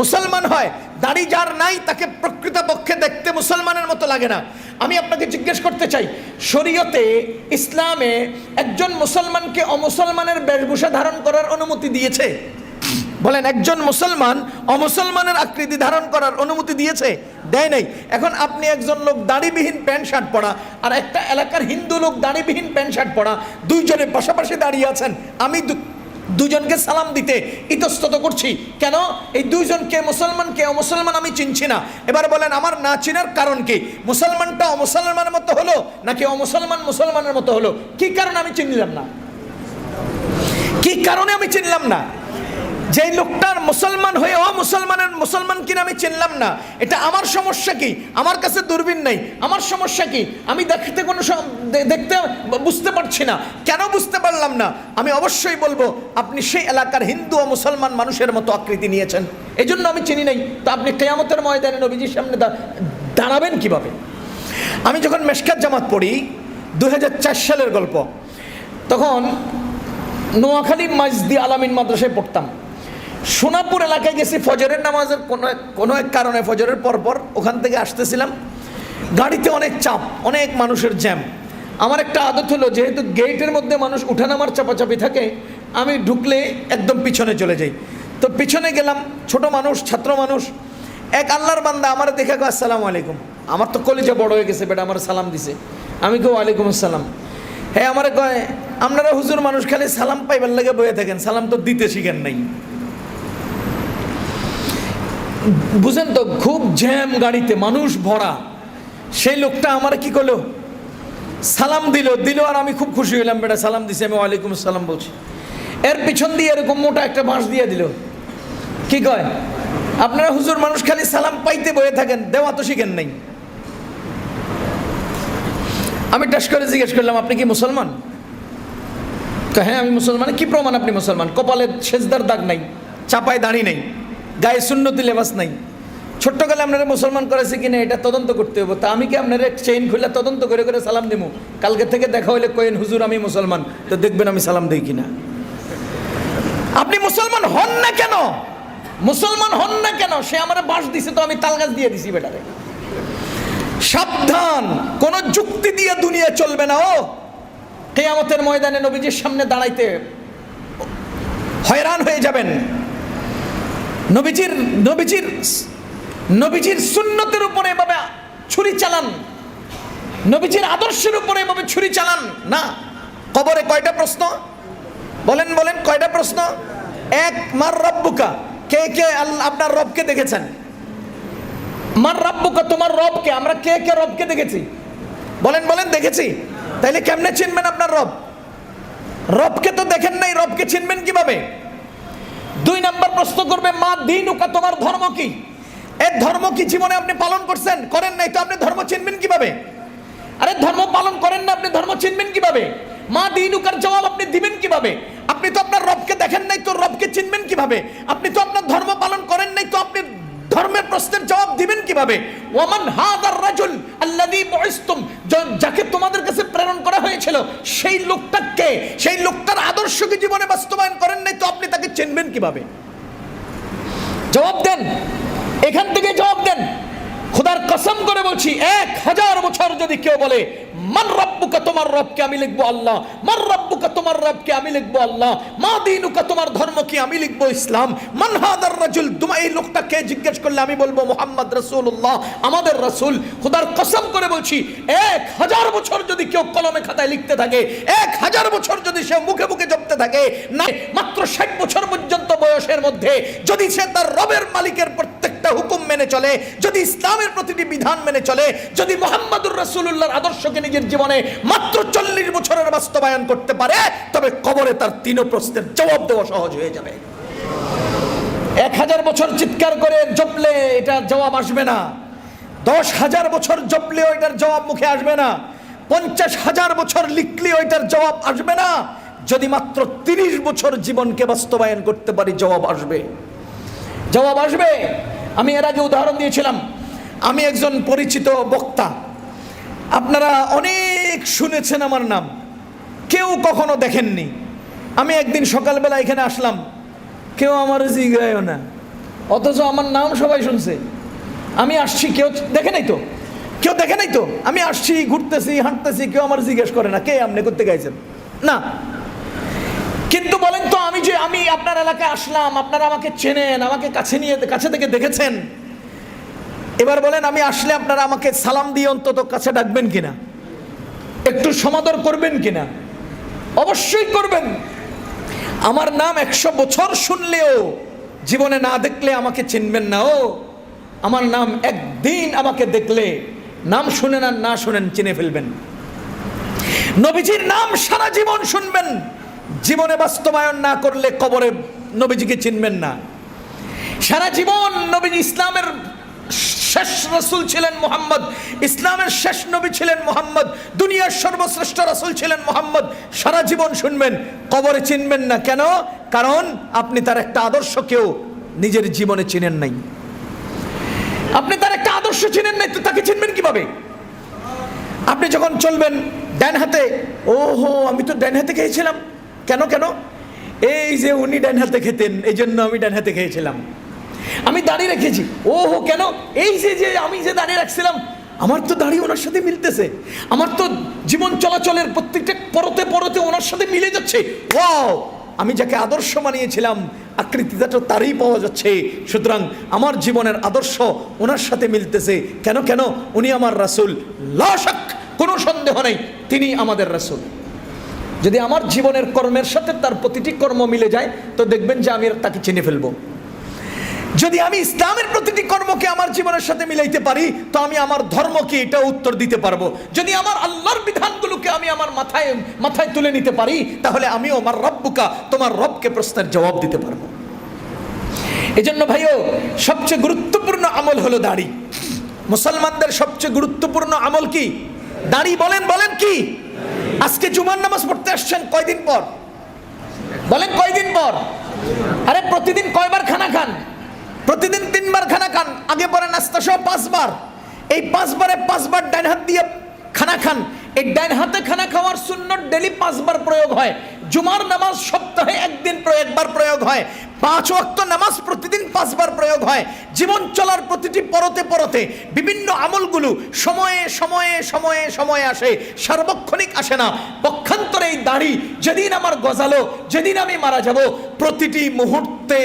S1: মুসলমান হয়। দাড়ি যার নাই তাকে প্রকৃতপক্ষে দেখতে মুসলমানের মতো লাগে না। আমি আপনাকে জিজ্ঞেস করতে চাই, শরীয়তে ইসলামে একজন মুসলমানকে অমুসলমানের বেশভূষা ধারণ করার অনুমতি দিয়েছে? বলেন একজন মুসলমান অমুসলমানের আকৃতি ধারণ করার অনুমতি দিয়েছে? দেয় নাই। এখন আপনি একজন লোক দাড়িবিহীন প্যান্ট শার্ট পরা আর একটা এলাকার হিন্দু লোক দাড়িবিহীন প্যান্ট শার্ট পরা, দুইজনে পাশাপাশি দাঁড়িয়ে আছেন, আমি দুজনকে সালাম দিতে ইতস্তত করছি কেন? এই দুইজনকে মুসলমান কে অমুসলমান আমি চিনছি না। এবার বলেন আমার না চিনার কারণ কি? মুসলমানটা অমুসলমানের মতো হলো নাকি অমুসলমান মুসলমানের মতো হলো? কি কারণে আমি চিনলাম না? কি কারণে আমি চিনলাম না? যে লোকটার মুসলমান হয়ে মুসলমান কিনা আমি চিনলাম না, এটা আমার সমস্যা কি? আমার কাছে দূরবীন নেই, আমার সমস্যা কি? আমি দেখতে বুঝতে পারছি না। কেন বুঝতে পারলাম না? আমি অবশ্যই বলবো আপনি সেই এলাকার হিন্দু ও মুসলমান মানুষের মতো আকৃতি নিয়েছেন, এই জন্য আমি চিনি নাই। তো আপনি কিয়ামতের ময়দানে নবীজির সামনে দাঁড়াবেন কিভাবে? আমি যখন মেশকাত জামাত পড়ি 2004 সালের গল্প, তখন নোয়াখালী মাইজদি আলামিন মাদ্রাসায় পড়তাম। সোনাপুর এলাকায় গেছি ফজরের নামাজের কোনো এক কারণে, ফজরের পরপর ওখান থেকে আসতেছিলাম, গাড়িতে অনেক চাপ, অনেক মানুষের জ্যাম। আমার একটা আদত হলো, যেহেতু গেটের মধ্যে মানুষ উঠানামার চাপাচাপি থাকে, আমি ঢুকলে একদম পিছনে চলে যাই। তো পিছনে গেলাম, ছোট মানুষ, ছাত্র মানুষ, এক আল্লাহর বান্দা আমার দেখে কয় আসসালামু আলাইকুম। আমার তো কলিজা বড় হয়ে গেছে, বেটা আমার সালাম দিছে। আমি কই ওয়ালাইকুম আসসালাম। হ্যাঁ, আমার কয় আপনারা হুজুর মানুষ খালি সালাম পাইবার লাগে বয়ে থাকেন, সালাম তো দিতে শিখেন নাই। বুঝেন তো, খুব জ্যাম, গাড়িতে মানুষ ভরা। সেই লোকটা আমার কি করলো, সালাম দিল, আর আমি খুব খুশি হইলাম, বেটা সালাম দিছে, আমি ওয়ালাইকুম আসসালাম বলছি। এর পিছন দিয়ে এরকম মোটা একটা বাঁশ দিয়ে দিল। কি কয়, আপনারা হুজুর মানুষ খালি সালাম পাইতে বয়ে থাকেন, দেওয়া তো শিখেন নাই। আমি টাস করে জিজ্ঞেস করলাম আপনি কি মুসলমান? হ্যাঁ আমি মুসলমান। কি প্রমাণ আপনি মুসলমান? কপালে সেজদার দাগ নাই, চাপায় দাঁড়ি নেই, গায়ে সুন্নতি লেবাস নাই। ছোট্টকালে আপনারা মুসলমান করেছে কিনা এটা তদন্ত করতে হবে। তা আমি কি আপনারা চেইন খুলে তদন্ত করে করে সালাম দেবো? কালকে থেকে দেখা হইলে কয়েন হুজুর আমি মুসলমান, তো দেখবেন আমি সালাম দিই কিনা। আপনি মুসলমান হন না কেন? মুসলমান হন না কেন? সে আমার বাঁশ দিছে, তো আমি তাল গাছ দিয়ে দিছি বেটারে। সাবধান, কোন যুক্তি দিয়ে দুনিয়া চলবে না। ও কিয়ামতের ময়দানে নবীজির সামনে দাঁড়াইতে হয়রান হয়ে যাবেন। নবীজির সুন্নতের উপরে এভাবে ছুরি চালান, নবীজির আদর্শের উপরে এভাবে ছুরি চালান না। কবরে কয়টা প্রশ্ন? বলেন কয়টা প্রশ্ন? এক, মার রব্বুকা, কে আপনার রবকে দেখেছেন? মার রব্বুকা, তোমার রবকে। আমরা কে রবকে দেখেছি? বলেন দেখেছি। তাইলে কেমনে চিনবেন আপনার রব? রবকে তো দেখেন নাই, রবকে চিনবেন কিভাবে? 2 নম্বর প্রশ্ন করবে, মা দীনুকা, তোমার ধর্ম কি? এই ধর্ম কি জীবনে আপনি পালন করছেন? করেন নাই, তো আপনি ধর্ম চিনবেন কিভাবে? আরে ধর্ম পালন করেন না, আপনি ধর্ম চিনবেন কিভাবে? মা দীনুকার জবাব আপনি দিবেন কিভাবে? আপনি তো আপনার রবকে দেখেন নাই, তো রবকে চিনবেন কিভাবে? আপনি তো আপনার ধর্ম পালন করেন নাই, তো আপনি ধর্মের প্রশ্নের জবাব দিবেন কিভাবে? ওয়ামান হাদার রাজুল আল্লাযী বুইসতুম, যাকে তোমাদের কাছে প্রেরণ করা হয়েছিল, সেই লোকটা কে? সেই লোকটার আদর্শকে জীবনে বাস্তবায়ন করেন নাই, তো আপনি তাকে চিনবেন কিভাবে? জবাব দেন, এখান থেকে জবাব দেন। খোদার কসম করে বলছি, 1000 বছর যদি কেউ বলে মান রব্বুকা, তোমার রবকে, আমি লিখবো আল্লাহ। মান রব্বুকা, তোমার রবকে, আমি লিখবো আল্লাহ। মা দীনুকা, তোমার ধর্ম কি? আমি লিখবো ইসলাম। মান হাদার রাজুল, তোমার এই লোকটা কে জিজ্ঞেস করলে আমি বলবো মুহাম্মদ রাসূলুল্লাহ, আমাদের রাসূল। খোদার কসম করে বলছি, 1000 বছর যদি কেউ কলমে খাতায় লিখতে থাকে, 1000 বছর যদি সে মুখে মুখে জপতে থাকে, না মাত্র 60 বছর পর্যন্ত বয়সের মধ্যে যদি সে তার রবের মালিকের প্রত্যেকটা হুকুম মেনে চলে, যদি ইসলামের প্রতিটি বিধান মেনে চলে, যদি মুহাম্মদুর রাসূলুল্লাহর আদর্শকে নিজের জীবনে মাত্র 40 বছরের বাস্তবায়ন করতে পারে, তবে কবরে তার 3 প্রশ্নের জবাব দেওয়া সহজ হয়ে যাবে। 1000 বছর চিৎকার করে জপলে এটার জবাব আসবে না, 10,000 বছর জপলেও এটার জবাব মুখে আসবে না, 50,000 বছর লিখলেও এটার জবাব আসবে না। যদি মাত্র 30 বছর জীবনকে বাস্তবায়ন করতে পারি, জবাব আসবে। আমি এর আগে উদাহরণ দিয়েছিলাম, আমি একজন পরিচিত বক্তা, আপনারা অনেক শুনেছেন আমার নাম, কেউ কখনো দেখেননি। আমি একদিন সকালবেলা এখানে আসলাম, কেউ আমার জিজ্ঞাসা না, অথচ আমার নাম সবাই শুনছে। আমি আসছি, কেউ দেখে নাই তো, আমি আসছি, ঘুরতেছি, হাঁটতেছি, কেউ আমার জিজ্ঞেস করে না কে আপনি করতে গাইছেন না। কিন্তু বলেন তো, আমি আপনার এলাকায় আসলাম, আপনারা আমাকে চেনেন, আমাকে কাছে থেকে দেখেছেন, এবার বলেন আমি আসলে আপনারা আমাকে সালাম দিয়ে অন্তত কাছে ডাকবেন কিনা, একটু সমাদর করবেন কিনা? অবশ্যই করবেন। আমার নাম 100 বছর শুনলেও জীবনে না দেখলে আমাকে চিনবেন না। ও আমার নাম একদিন আমাকে দেখলে, নাম শুনেন আর না শুনেন, চিনে ফেলবেন। নবীজির নাম সারা জীবন শুনবেন, জীবনে বাস্তবায়ন না করলে কবরে নবীজিকে চিনবেন না। সারা জীবন নবীজি, ইসলামের শেষ রাসূল ছিলেন মুহাম্মদ, ইসলামের শেষ নবী ছিলেন মুহাম্মদ, দুনিয়ার সর্বশ্রেষ্ঠ রাসূল ছিলেন মুহাম্মদ, সারা জীবন শুনবেন, কবরে চিনবেন না। কেন? কারণ আপনি তার একটা আদর্শকেও নিজের জীবনে চিনেন নাই। আপনি তার একটা আদর্শ চিনেন নাই, তো তাকে চিনবেন কিভাবে? আপনি যখন চলবেন ডান হাতে, ওহো আমি তো ডান হাতে খেয়েছিলাম। কেন? এই যে উনি ডান হাতে খেতেন, এই জন্য আমি ডান হাতে খেয়েছিলাম। আমি দাড়ি রেখেছি, ওহো কেন? এই যে আমি যে দাড়ি রাখছিলাম, আমার তো দাড়ি ওনার সাথে মিলতেছে, আমার তো জীবন চলাচলের প্রত্যেকটা পরতে ওনার সাথে মিলে যাচ্ছে। ওয়াও, আমি যাকে আদর্শ মানিয়েছিলাম আকৃতিটা তো তারই পাওয়া যাচ্ছে, সুতরাং আমার জীবনের আদর্শ ওনার সাথে মিলতেছে। কেন? উনি আমার রাসূল, লা শাক, কোনো সন্দেহ নেই তিনি আমাদের রাসূল। যদি আমার জীবনের কর্মের সাথে তার প্রতিটি কর্ম মিলে যায়, তো দেখবেন যে আমি তাকে চিনে ফেলবো। যদি আমি ইসলামের প্রতিটি কর্মকে আমার জীবনের সাথে মিলাইতে পারি, তো আমি আমার ধর্মকে এটা উত্তর দিতে পারবো। যদি আমার আল্লাহর বিধানগুলোকে আমি আমার মাথায় তুলে নিতে পারি, তাহলে আমিও আমার রব্বুকা, তোমার রবকে প্রশ্নের জবাব দিতে পারবো। এজন্য ভাইও, সবচেয়ে গুরুত্বপূর্ণ আমল হলো দাড়ি। মুসলমানদের সবচেয়ে গুরুত্বপূর্ণ আমল কি? দাড়ি। বলেন কি? আজকে জুমার নামাজ পড়তে আসছেন কয়দিন পর? বলেন কয়দিন পর? আরে প্রতিদিন কয়বার খানা খান? প্রতিদিন 3 বার খানা খান, আগে পরে নাস্তা সহ 5 বার। এই 5 বারে 5 বার ডান হাত দিয়ে খানা খান। এই ডান হাতে খানা খাওয়ার সুন্নত ডেলি 5 বার প্রয়োগ হয়। জুমার নামাজ সপ্তাহে একবার প্রয়োগ হয়। 5 ওয়াক্ত নামাজ প্রতিদিন 5 বার প্রয়োগ হয়। জীবন চলার প্রতিটি পরতে বিভিন্ন আমলগুলো সময়ে আসে, সার্বক্ষণিক আসে না। পক্ষান্তরে এই দাড়ি যেদিন আমার গজালো, যেদিন আমি মারা যাব, প্রতিটি মুহূর্তে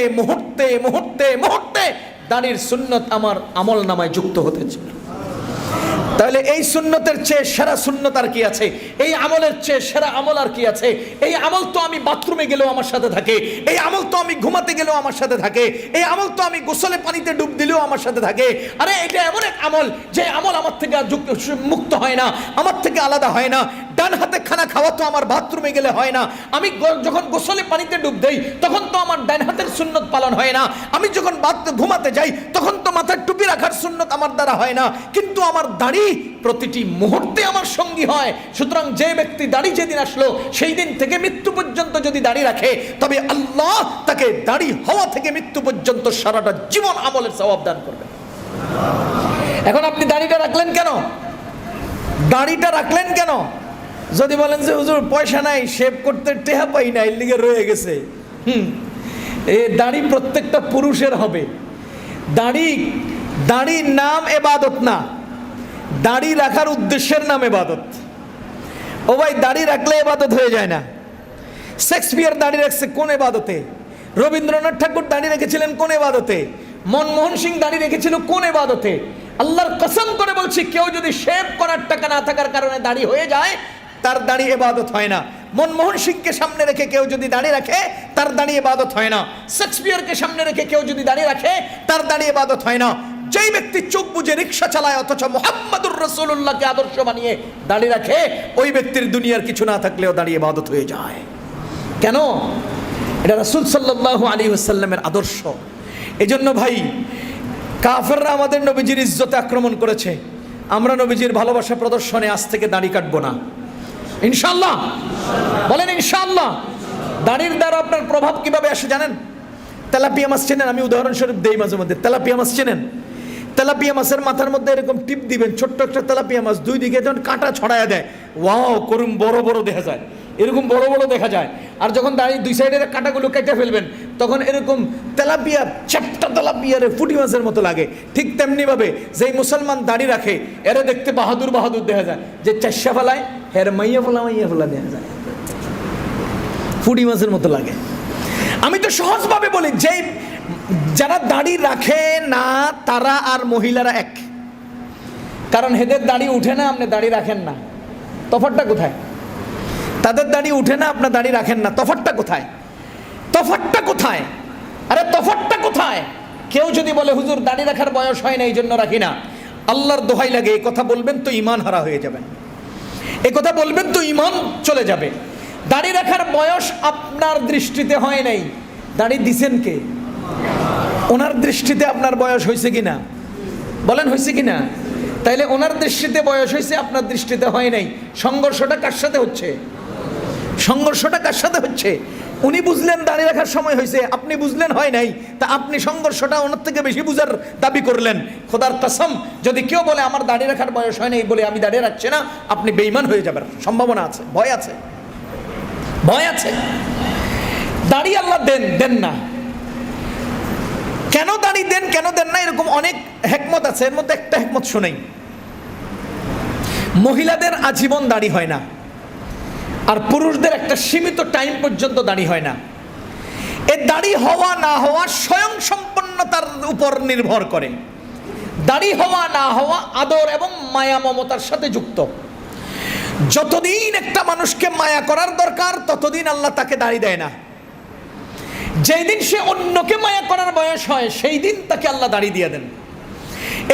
S1: দাড়ির সুন্নত আমার আমল নামায় যুক্ত হতেছে। তাহলে এই সুন্নতের চেয়ে সেরা সুন্নত আর কি আছে? এই আমলের চেয়ে সেরা আমল আর কি আছে? এই আমল তো আমি বাথরুমে গেলেও আমার সাথে থাকে, এই আমল তো আমি ঘুমাতে গেলেও আমার সাথে থাকে, এই আমল তো আমি গোসলে পানিতে ডুব দিলেও আমার সাথে থাকে। আরে এটা এমন এক আমল, যে আমল আমার থেকে মুক্ত হয় না, আমার থেকে আলাদা হয় না। ডান হাতে খানা খাওয়া তো আমার বাথরুমে গেলে হয় না। আমি যখন গোসলে পানিতে ডুব দেই, তখন তো আমার ডান হাতের সুন্নত পালন হয় না। আমি যখন ঘুমাতে যাই, তখন তো মাথায় টুপি রাখার সুন্নত আমার দ্বারা হয় না। কিন্তু আমার দাড়ি প্রতিটি মুহূর্তে আমার সঙ্গী হয়। সুতরাং যে ব্যক্তি দাড়ি যেদিন আসলো, সেই দিন থেকে মৃত্যু পর্যন্ত যদি দাড়ি রাখে, তবে আল্লাহ তাকে দাড়ি হওয়া থেকে মৃত্যু পর্যন্ত সারাটা জীবন আমলের সওয়াব দান করবে। এখন আপনি দাড়িটা রাখলেন কেন? যদি বলেন যে হুজুর পয়সা নাই, শেভ করতে টেহা পাই না, এর লিগে রয়ে গেছে। এই দাড়ি প্রত্যেকটা পুরুষের হবে। দাড়ির নাম ইবাদত না, দাড়ি রাখার উদ্দেশ্যের নাম ইবাদত। ও ভাই, দাড়ি রাখলে ইবাদত হয়ে যায় না। শেক্সপিয়ার দাড়ি রাখছে কোন ইবাদতে? রবীন্দ্রনাথ ঠাকুর দাড়ি রেখেছিলেন কোন ইবাদতে? মনমোহন সিং দাড়ি রেখেছিল কোন ইবাদতে? আল্লাহর কসম করে বলছি, কেউ যদি শেভ করার টাকা না থাকার কারণে দাড়ি হয়ে যায়, তার দাড়ি ইবাদত হয় না। মনমোহন সিংকে সামনে রেখে কেউ যদি দাড়ি রাখে, তার দাড়ি ইবাদত হয় না। শেক্সপিয়ারকে সামনে রেখে কেউ যদি দাড়ি রাখে, তার দাড়ি ইবাদত হয় না। যেই ব্যক্তি চোখ বুজে রিকশা চালায়, অথচ মুহাম্মাদুর রাসূলুল্লাহকে আদর্শ বানিয়ে দাড়ি রাখে, ওই ব্যক্তির দুনিয়ার কিছু না থাকলেও দাড়ি ইবাদত হয়ে যায়। কেন? এটা রাসূল সাল্লাল্লাহু আলাইহি ওয়াসাল্লামের আদর্শ। এজন্য ভাই, কাফেররা আমাদের নবীজির ইজ্জতে আক্রমণ করেছে, আমরা নবীজির ভালোবাসা প্রদর্শনে আজ থেকে দাড়ি কাটবো না, ইনশাআল্লাহ। বলেন ইনশাআল্লাহ। দাড়ির দ্বারা আপনার প্রভাব কিভাবে আসে জানেন? তেলাপিয়া মাছ চেনেন? আমি উদাহরণস্বরূপ দেই মাঝে মধ্যে। তেলাপিয়া মাছ চেনেন? তেলাপিয়া মাছের মাথার মধ্যে এরকম টিপ দিবেন, ছোট্ট একটা তেলাপিয়া মাছ, দুই দিকে যখন কাঁটা ছড়ায়া দেয়, ওয়াও করুম বড় দেখা যায়, এরকম বড় দেখা যায়। আর যখন দাঁড়িয়ে দুই সাইডের কাঁটাগুলো কেটে ফেলবেন, তখন এরকম তেলাপিয়া, চ্যাপ্টা তেলাপিয়ারে ফুটি মাছের মতো লাগে। ঠিক তেমনিভাবে যেই মুসলমান দাড়ি রাখে, এরা দেখতে বাহাদুর দেখা যায়। যে চাষা ফেলায়, এর মাইয়া ফেলা দেখা যায়। পুঁটি মাছের মতো লাগে। আমি তো সহজভাবে বলি, যে যারা দাড়ি রাখে না তারা আর মহিলারা এক, কারণ হেদের দাড়ি উঠে না, আপনি দাড়ি রাখেন না, তফাৎটা কোথায়? তাদের দাড়ি উঠে না, আপনার দাড়ি রাখেন না, তফাৎটা কোথায়? তফাৎটা কোথায়? আরে তফাৎটা কোথায়? কেউ যদি বলে হুজুর দাড়ি রাখার বয়স হয় না এই জন্য রাখি না, আল্লাহর দোহাই লাগে এই কথা বলবেন তো ঈমান হারা হয়ে যাবেন, এই কথা বলবেন তো ঈমান চলে যাবে। দাড়ি রাখার বয়স আপনার দৃষ্টিতে হয় নাই, দাড়ি দিছেন কে? ওনার দৃষ্টিতে আপনার বয়স হয়েছে কিনা বলেন, হয়েছে কিনা? তাইলে ওনার দৃষ্টিতে বয়স হয়েছে, আপনার দৃষ্টিতে হয় নাই। সংঘর্ষটা কার সাথে হচ্ছে? সংঘর্ষটা কার সাথে হচ্ছে? উনি বুঝলেন দাড়ি রাখার সময় হয়েছে, আপনি বুঝলেন হয় নাই, তা আপনি সংঘর্ষটা ওনার থেকে বেশি বুঝার দাবি করলেন। খোদার কসম, যদি কেউ বলে আমার দাড়ি রাখার বয়স হয় নাই বলে আমি দাঁড়িয়ে রাখছি না, আপনি বেঈমান হয়ে যাবেন, সম্ভাবনা আছে, ভয় আছে, ভয় আছে। দাড়ি আল্লাহ দেন, দেন না। কেন দাড়ি দেন, কেন দেন না, এরকম অনেক হিকমত আছে। এর মধ্যে একটা হিকমত শুনেই, মহিলাদের আজীবন দাড়ি হয় না, আর পুরুষদের একটা সীমিত টাইম পর্যন্ত দাড়ি হয় না। এই দাড়ি হওয়া না হওয়া স্বয়ং সম্পন্নতার উপর নির্ভর করে। দাড়ি হওয়া না হওয়া আদর এবং মায়া মমতার সাথে যুক্ত। যতদিন একটা মানুষকে মায়া করার দরকার ততদিন আল্লাহ তাকে দাড়ি দেয় না। যেই দিন সে অন্যকে মায়া করার বয়স হয় সেই দিন তাকে আল্লাহ দাড়ি দিয়ে দেন।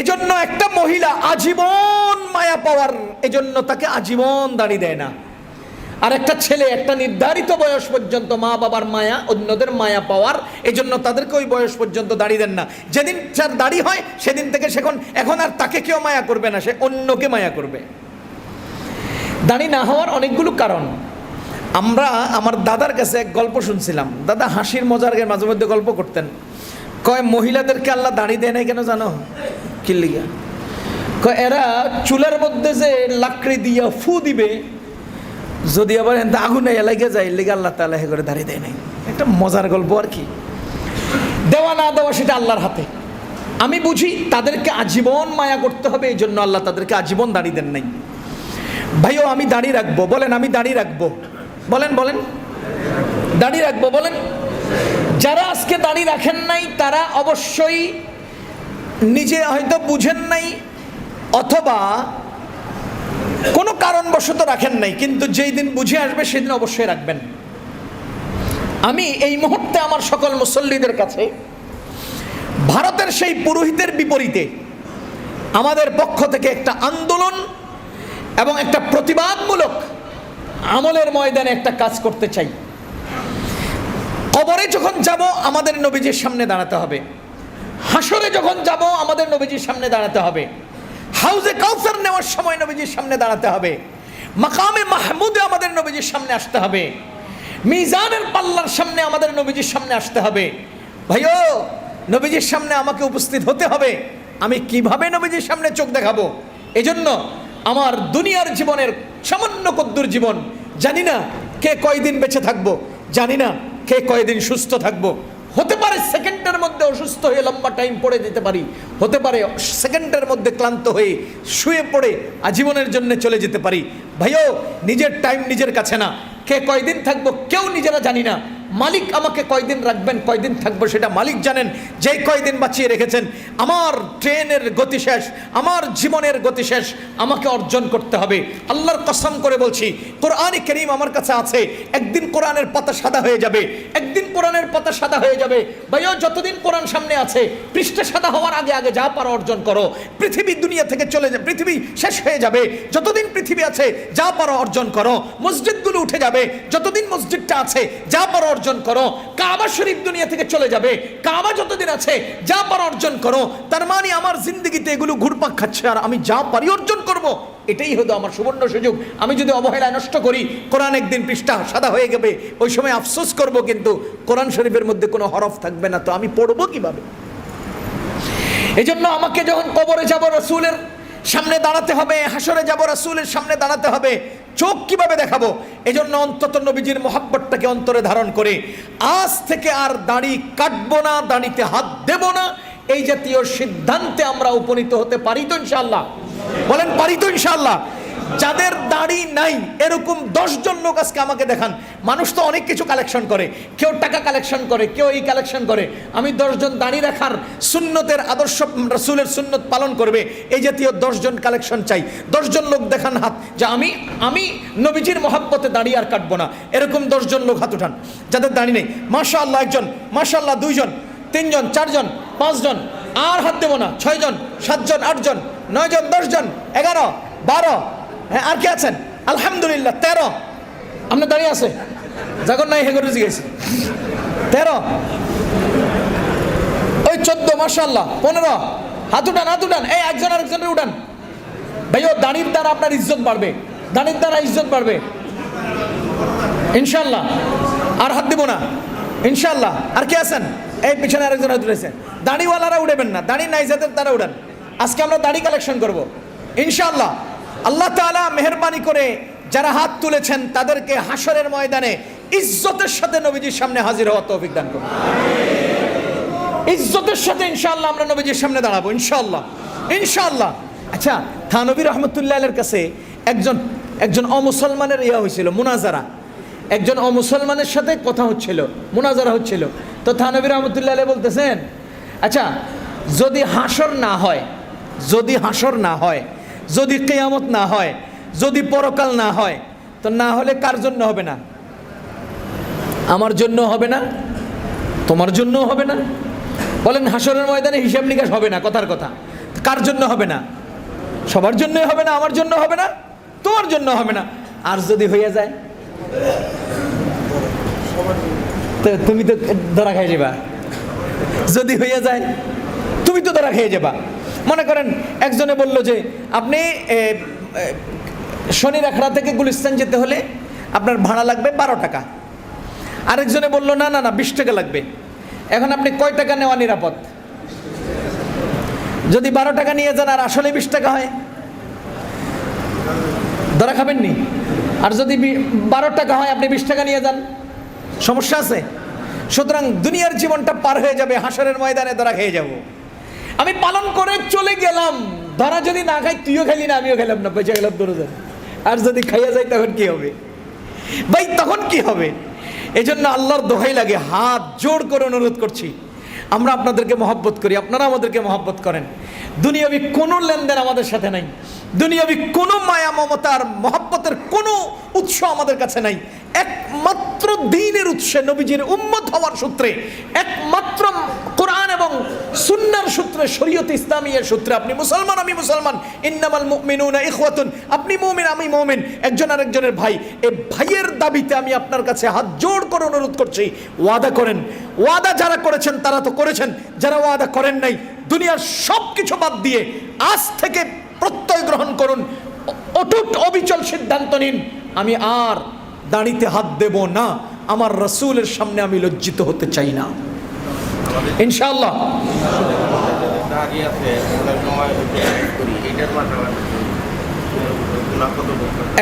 S1: এজন্য একটা মহিলা আজীবন মায়া পাওয়ার, এজন্য তাকে আজীবন দাড়ি দেয় না। আর একটা ছেলে একটা নির্ধারিত বয়স পর্যন্ত মা বাবার মায়া, অন্যদের মায়া পাওয়ার, এজন্য তাদেরকে ওই বয়স পর্যন্ত দাড়ি দেন না। যেদিন তার দাড়ি হয় সেদিন থেকে এখন আর তাকে কেউ মায়া করবে না, সে অন্যকে মায়া করবে। দাড়ি না হওয়ার অনেকগুলো কারণ। আমরা আমার দাদার কাছে এক গল্প শুনছিলাম। দাদা হাসির মজার মাঝে মধ্যে গল্প করতেন। কয় মহিলাদেরকে আল্লাহ দাড়ি দেয় নাই কেন জানো? কি লিগা? কয় এরা চুলার মধ্যে যে লাকড়ি দিয়া ফু দিবে, যদি আবার আগুনে এলাকে যায়, লিগা আল্লাহ তাআলা হে করে দাড়ি দেয় নাই। একটা মজার গল্প আর কি। দেওয়া না দেওয়া সেটা আল্লাহর হাতে। আমি বুঝি তাদেরকে আজীবন মায়া করতে হবে, এই জন্য আল্লাহ তাদেরকে আজীবন দাড়ি দেন নাই। ভাইও আমি দাড়ি রাখবো, বলেন আমি দাড়ি রাখবো, বলেন বলেন দাড়ি রাখবো বলেন। যারা আজকে দাড়ি রাখেন নাই তারা অবশ্যই নিজে হয়তো বুঝেন নাই, অথবা কোনো কারণবশত রাখেন নাই, কিন্তু যেই দিন বুঝে আসবে সেদিন অবশ্যই রাখবেন। আমি এই মুহূর্তে আমার সকল মুসল্লিদের কাছে ভারতের সেই পুরোহিতের বিপরীতে আমাদের পক্ষ থেকে একটা আন্দোলন এবং একটা প্রতিবাদমূলক আমলের ময়দানে একটা কাজ করতে চাই। কবরে যখন যাব আমাদের নবীজির সামনে দাঁড়াতে হবে, হাসরে যখন যাব আমাদের নবীজির সামনে দাঁড়াতে হবে, হাউজে কাউসার নেওয়ার সময় নবীজির সামনে দাঁড়াতে হবে, মাকামে মাহমুদে আমাদের নবীজির সামনে আসতে হবে, মিজানের পাল্লার সামনে আমাদের নবীজির সামনে আসতে হবে। ভাইও নবীজির সামনে আমাকে উপস্থিত হতে হবে। আমি কিভাবে নবীজির সামনে চোখ দেখাবো? এজন্য আমার দুনিয়ার জীবনের সামান্য কদ্দুর জীবন, জানি না কে কয়দিন বেঁচে থাকবো, জানি না কে কয়দিন সুস্থ থাকবো। হতে পারে সেকেন্ডের মধ্যে অসুস্থ হয়ে লম্বা টাইম পড়ে যেতে পারি, হতে পারে সেকেন্ডের মধ্যে ক্লান্ত হয়ে শুয়ে পড়ে আজীবনের জন্য চলে যেতে পারি। ভাইও নিজের টাইম নিজের কাছে না, কে কয়দিন থাকবো কেউ নিজেরা জানি না। মালিক আমাকে কয়দিন রাখবেন, কয়দিন থাকবো সেটা মালিক জানেন। যেই কয়দিন বাঁচিয়ে রেখেছেন, আমার ট্রেনের গতি শেষ, আমার জীবনের গতি শেষ, আমাকে অর্জন করতে হবে। আল্লাহর কসম করে বলছি, কোরআনে কারীম আমার কাছে আছে। একদিন কোরআনের পাতা সাদা হয়ে যাবে, একদিন কোরআনের পাতা সাদা হয়ে যাবে। ভাইও যতদিন কোরআন সামনে আছে, পৃষ্ঠা সাদা হওয়ার আগে আগে যা পারো অর্জন করো। পৃথিবী দুনিয়া থেকে চলে যাবে, পৃথিবী শেষ হয়ে যাবে, যতদিন পৃথিবী আছে যা পারো অর্জন করো। মসজিদগুলো উঠে যাবে, যতদিন মসজিদটা আছে যা পারো অর্জন করো। কাবা শরীফ দুনিয়া থেকে চলে যাবে, কাবা যতদিন আছে যা পারো অর্জন করো। তার মানে আমার জিন্দগিতে এগুলো ঘুরপাক খাচ্ছে, আর আমি যা পারি অর্জন করব। এটাই হলো আমার সুবর্ণ সুযোগ। আমি যদি অবহেলায় নষ্ট করি, কোরআন একদিন পৃষ্ঠা সাদা হয়ে যাবে, ওই সময় আফসোস করব, কিন্তু কোরআন শরীফের মধ্যে কোনো হরফ থাকবে না, তো আমি পড়বো কিভাবে? এজন্য আমাকে যখন কবরে যাব রাসূলের সামনে দাঁড়াতে হবে, হাসরে যাব রাসূলের সামনে দাঁড়াতে হবে, চোখ কিভাবে দেখাবো? এজন্য অন্তত নবীজির মোহাব্বতটাকে অন্তরে ধারণ করে আজ থেকে আর দাড়ি কাটবো না, দাড়িতে হাত দেব না, এই জাতীয় সিদ্ধান্তে আমরা উপনীত হতে পারি তো ইনশাআল্লাহ? বলেন পারি তো ইনশাআল্লাহ? যাদের দাড়ি নাই এরকম 10 জন লোক আজকে আমাকে দেখান। মানুষ তো অনেক কিছু কালেকশন করে, কেউ টাকা কালেকশন করে, কেউ এই কালেকশন করে। আমি 10 জন দাড়ি রাখার সুন্নতের আদর্শ, রাসূলের সুন্নত পালন করবে এই জাতীয় 10 জন কালেকশন চাই। 10 জন লোক দেখান হাত, যে আমি নবীজির মহব্বতে দাড়ি আর কাটবো না, এরকম 10 জন লোক হাত উঠান যাদের দাড়ি নেই। মাশাআল্লাহ একজন, মাশাআল্লাহ 2 জন, 3 জন, 4 জন, 5 জন, আর হাত দেবো না, 6 জন, 7 জন, 8 জন, 9 জন, 10 জন, 11, 12, হ্যাঁ আর কে আছেন? আলহামদুলিল্লাহ 13। আপনার দাঁড়িয়ে আছে যখন নাই হেগরে জিজ্ঞেস 13, ওই 14, মাশাআল্লাহ 15। হাত উঠান, হাত উঠান, এই একজন আরেকজনের উঠান ভাই। ও দাঁড়ির দ্বারা আপনার ইজ্জত বাড়বে, দাঁড়ির দ্বারা ইজ্জত বাড়বে ইনশাআল্লাহ। আর হাত দিব না ইনশাআল্লাহ। আর কে আছেন? এই পিছনে আরেকজন হাত উঠেছে। দাড়িওয়ালারা উঠবেন না, দাড়ি নাই যাদের তারা উঠান। আজকে আমরা দাড়ি কালেকশন করব ইনশাআল্লাহ। আল্লাহ তাআলা মেহেরবানি করে যারা হাত তুলেছেন তাদেরকে হাসরের ময়দানে ইজ্জতের সাথে নবীজির সামনে হাজির হওয়ার তৌফিক দান করুন। ইজ্জতের সাথে ইনশাআল্লাহ আমরা নবীজির সামনে দাঁড়াবো ইনশাআল্লাহ, ইনশাআল্লাহ। আচ্ছা, থানবী রাহমাতুল্লাহ আলাইহির কাছে একজন অমুসলমানের হয়েছিল মুনাজারা। একজন অমুসলমানের সাথে কথা হচ্ছিল, মুনাজারা হচ্ছিল। তো থানবী রাহমাতুল্লাহ আলাইহি বলতেছেন, আচ্ছা যদি হাসর না হয়, যদি হাসর না হয়, যদি কিয়ামত না হয়, যদি পরকাল না হয়, তো না হলে কার জন্য হবে না? আমার জন্য হবে না, তোমার জন্য হবে না? বলেন হাসরের ময়দানে হিসাব নিকাশ হবে না, কথার কথা। কার জন্য হবে না? সবার জন্যই হবে না, আমার জন্য হবে না, তোমার জন্য হবে না। আর যদি হইয়া যায় তো তুমি তো ধরা খেয়ে যাবা। যদি হইয়া যায় তুমি তো ধরা খেয়ে যাবা। মনে করেন একজনে বলল যে আপনি শনির আখড়া থেকে গুলিস্তান যেতে হলে আপনার ভাড়া লাগবে 12 টাকা। আরেকজনে বলল না না না 20 টাকা লাগবে। এখন আপনি কয় টাকা নেওয়া নিরাপদ? যদি 12 টাকা নিয়ে যান আর আসলে 20 টাকা হয়, ধরা খাবেন নি? আর যদি 12 টাকা হয় আপনি 20 টাকা নিয়ে যান, সমস্যা আছে? সুতরাং দুনিয়ার জীবনটা পার হয়ে যাবে, হাসরের ময়দানে ধরা খেয়ে যাব। আমি পালন করে চলে গেলাম, ধরা যদি না খাই, তুইও খেলি না আমিও খেলাম না, বেঁচে গেলাম দুজন। আর যদি খাইয়া যায় তখন কি হবে ভাই? তখন কি হবে? এই জন্য আল্লাহর দোহাই লাগে, হাত জোড় করে অনুরোধ করছি, আমরা আপনাদেরকে মহব্বত করি, আপনারা আমাদেরকে মহব্বত করেন। দুনিয়াবি কোনো লেনদেন আমাদের সাথে নাই, দুনিয়াবি কোনো মায়া মমতার মহব্বতের কোনো উৎস আমাদের কাছে নাই। একমাত্র দ্বীনের উৎসে, নবীজির উম্মত হওয়ার সূত্রে, একমাত্র কোরআন এবং সুন্নাহর সূত্রে, শরীয়ত ইসলামিয়ার সূত্রে। আপনি মুসলমান, আমি মুসলমান, ইন্নামাল মুমিনুনা ইখওয়াতুন, আপনি মুমিন আমি মুমিন, একজন আরেকজনের ভাই। এই ভাইয়ের দাবিতে আমি আপনার কাছে হাত জোড় করে অনুরোধ করছি, ওয়াদা করেন। ওয়াদা যারা করেছেন তারা তো করেছেন, যারা ওয়াদা করেন নাই দুনিয়ার সব কিছু বাদ দিয়ে আজ থেকে প্রত্যয় গ্রহণ করুন, অটুট অবিচল সিদ্ধান্ত নিন, আমি আর দাড়িতে হাত দেব না, আমার রাসূলের সামনে আমি লজ্জিত হতে চাই না ইনশাআল্লাহ।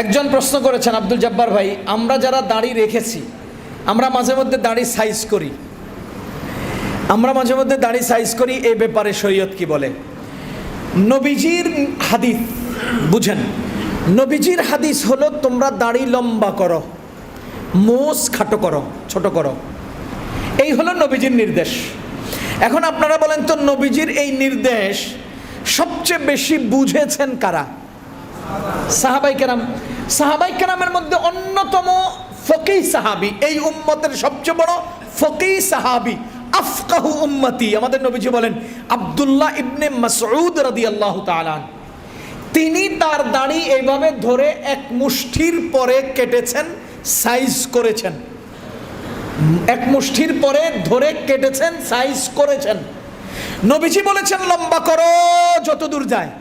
S1: একজন প্রশ্ন করেছেন, আব্দুল জব্বার ভাই, আমরা যারা দাড়ি রেখেছি আমরা মাঝে মধ্যে দাড়ি সাইজ করি, আমরা মাঝে মধ্যে দাড়ি সাইজ করি, এই ব্যাপারে শরীয়ত কি বলে? নবীজির হাদিস বুঝেন, নবীজির হাদিস হলো তোমরা দাড়ি লম্বা করো, মোষ খাটো করো, ছোট করো, এই হলো নবীজির নির্দেশ। এখন আপনারা বলেন তো নবীজির এই নির্দেশ সবচেয়ে বেশি বুঝেছেন কারা? সাহাবাই কেরাম। সাহাবাই কেরামের মধ্যে অন্যতম ফকিহ সাহাবী, এই উম্মতের সবচেয়ে বড় ফকিহ সাহাবী, আফকাহু উম্মতি, আমাদের নবীজি বলেন আব্দুল্লাহ ইবনে মাসউদ রাদিয়াল্লাহু তাআলা। তিনি তার দাড়ি এইভাবে ধরে এক মুষ্টির পরে কেটেছেন, সাইজ করেছেন, এক মুষ্টির পরে ধরে কেটেছেন, সাইজ করেছেন। নবীজি বলেছেন লম্বা করো যত দূর যায়।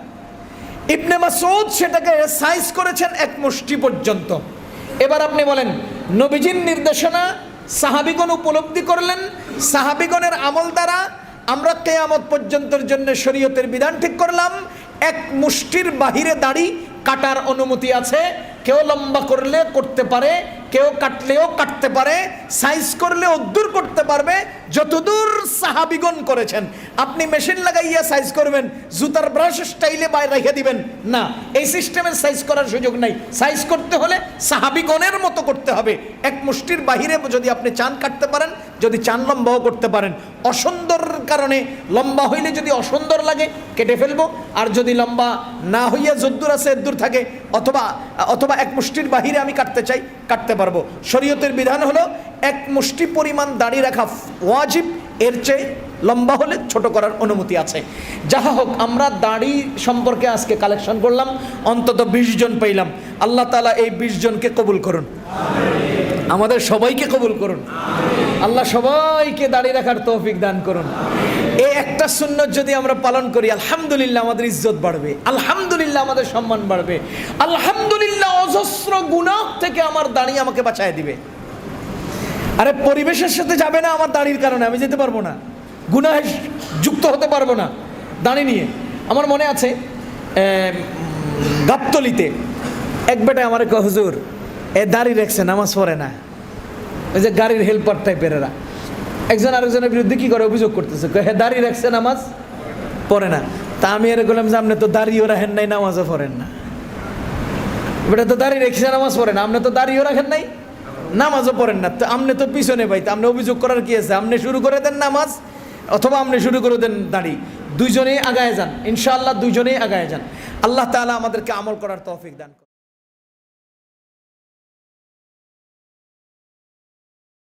S1: ইবনে মাসউদ সেটাকে সাইজ করেছেন এক মুষ্টি পর্যন্ত। এবার আপনি বলেন নবীজির নির্দেশনা সাহাবীগণ উপলব্ধি করলেন, সাহাবীগণের আমল দ্বারা আমরা কিয়ামত পর্যন্তের জন্য শরীয়তের বিধান ঠিক করলাম, এক মুষ্টির বাহিরে দাড়ি কাটার অনুমতি আছে, কেউ লম্বা করলে করতে পারে, কেউ কাটলেও কাটতে পারে, সাইজ করলেও দূর করতে পারবে যতদূর সাহাবিগণ করেছেন। আপনি মেশিন লাগাইয়া সাইজ করবেন, জুতার ব্রাশ স্টাইলে বাইরে রেখে দিবেন না, এই সিস্টেমে সাইজ করার সুযোগ নাই। সাইজ করতে হলে সাহাবিগণের মতো করতে হবে। এক মুষ্টির বাহিরে যদি আপনি চান কাটতে পারেন, যদি চান লম্বাও করতে পারেন। অসুন্দর কারণে লম্বা হইলে যদি অসুন্দর লাগে কেটে ফেলবো, আর যদি লম্বা না হইয়া যদ্দূর আছে এদ্দূর থাকে, অথবা এক মুষ্টির বাহিরে আমি কাটতে চাই, কাটতে পারবো। শরীয়তের বিধান হলো এক মুষ্টি পরিমাণ দাড়ি রাখা ওয়াজিব, এর চেয়ে লম্বা হলে ছোট করার অনুমতি আছে। যাহা হোক, আমরা দাড়ি সম্পর্কে আজকে কালেকশন করলাম, অন্তত 20 জন পাইলাম। আল্লাহ তাআলা এই 20 জনকে কবুল করুন, আমাদের সবাইকে কবুল করুন। আল্লাহ সবাইকে দাড়ি রাখার তৌফিক দান করুন। এই একটা সুন্নত যদি আমরা পালন করি, আলহামদুলিল্লাহ আমাদের ইজ্জত বাড়বে, আলহামদুলিল্লাহ আমাদের সম্মান বাড়বে, আলহামদুলিল্লাহ অজস্র গুনাহ থেকে আমার দাড়ি আমাকে বাঁচায় দিবে। আরে পরিবেশের সাথে যাবে না আমার দাড়ির কারণে, আমি যেতে পারবো না, গুনাহে যুক্ত হতে পারবো না দাড়ি নিয়ে। আমার মনে আছে গাবতলিতে এক বেটা আমার কয়, হুজুর এ দাড়ি রাখছে, নামাজ পড়ে না। ওই যে গাড়ির হেল্পার টাইপের এরা, একজন আরেকজনের বিরুদ্ধে কি করে অভিযোগ করতেছে, হ্যাঁ দাড়ি রাখছে, নামাজ পড়ে না। তা আমি এর বললাম যে আপনি তো দাড়িও রাখেন নাই, নামাজও পড়েন না। বেটা তো দাড়ি রেখেছে, নামাজ পড়ে না, আপনি তো দাড়িও রাখেন নাই, নামাজও পড়েন না, তো আপনি তো পিছনে ভাই, তো আপনি অভিযোগ করার কি আছে? আপনি শুরু করে দেন নামাজ, অথবা আপনি শুরু করে দেন দাড়ি, দুইজনেই আগায় যান, ইনশাআল্লাহ দুইজনেই আগায় যান। আল্লাহ তাআলা আমাদেরকে আমল করার তৌফিক দান করুন।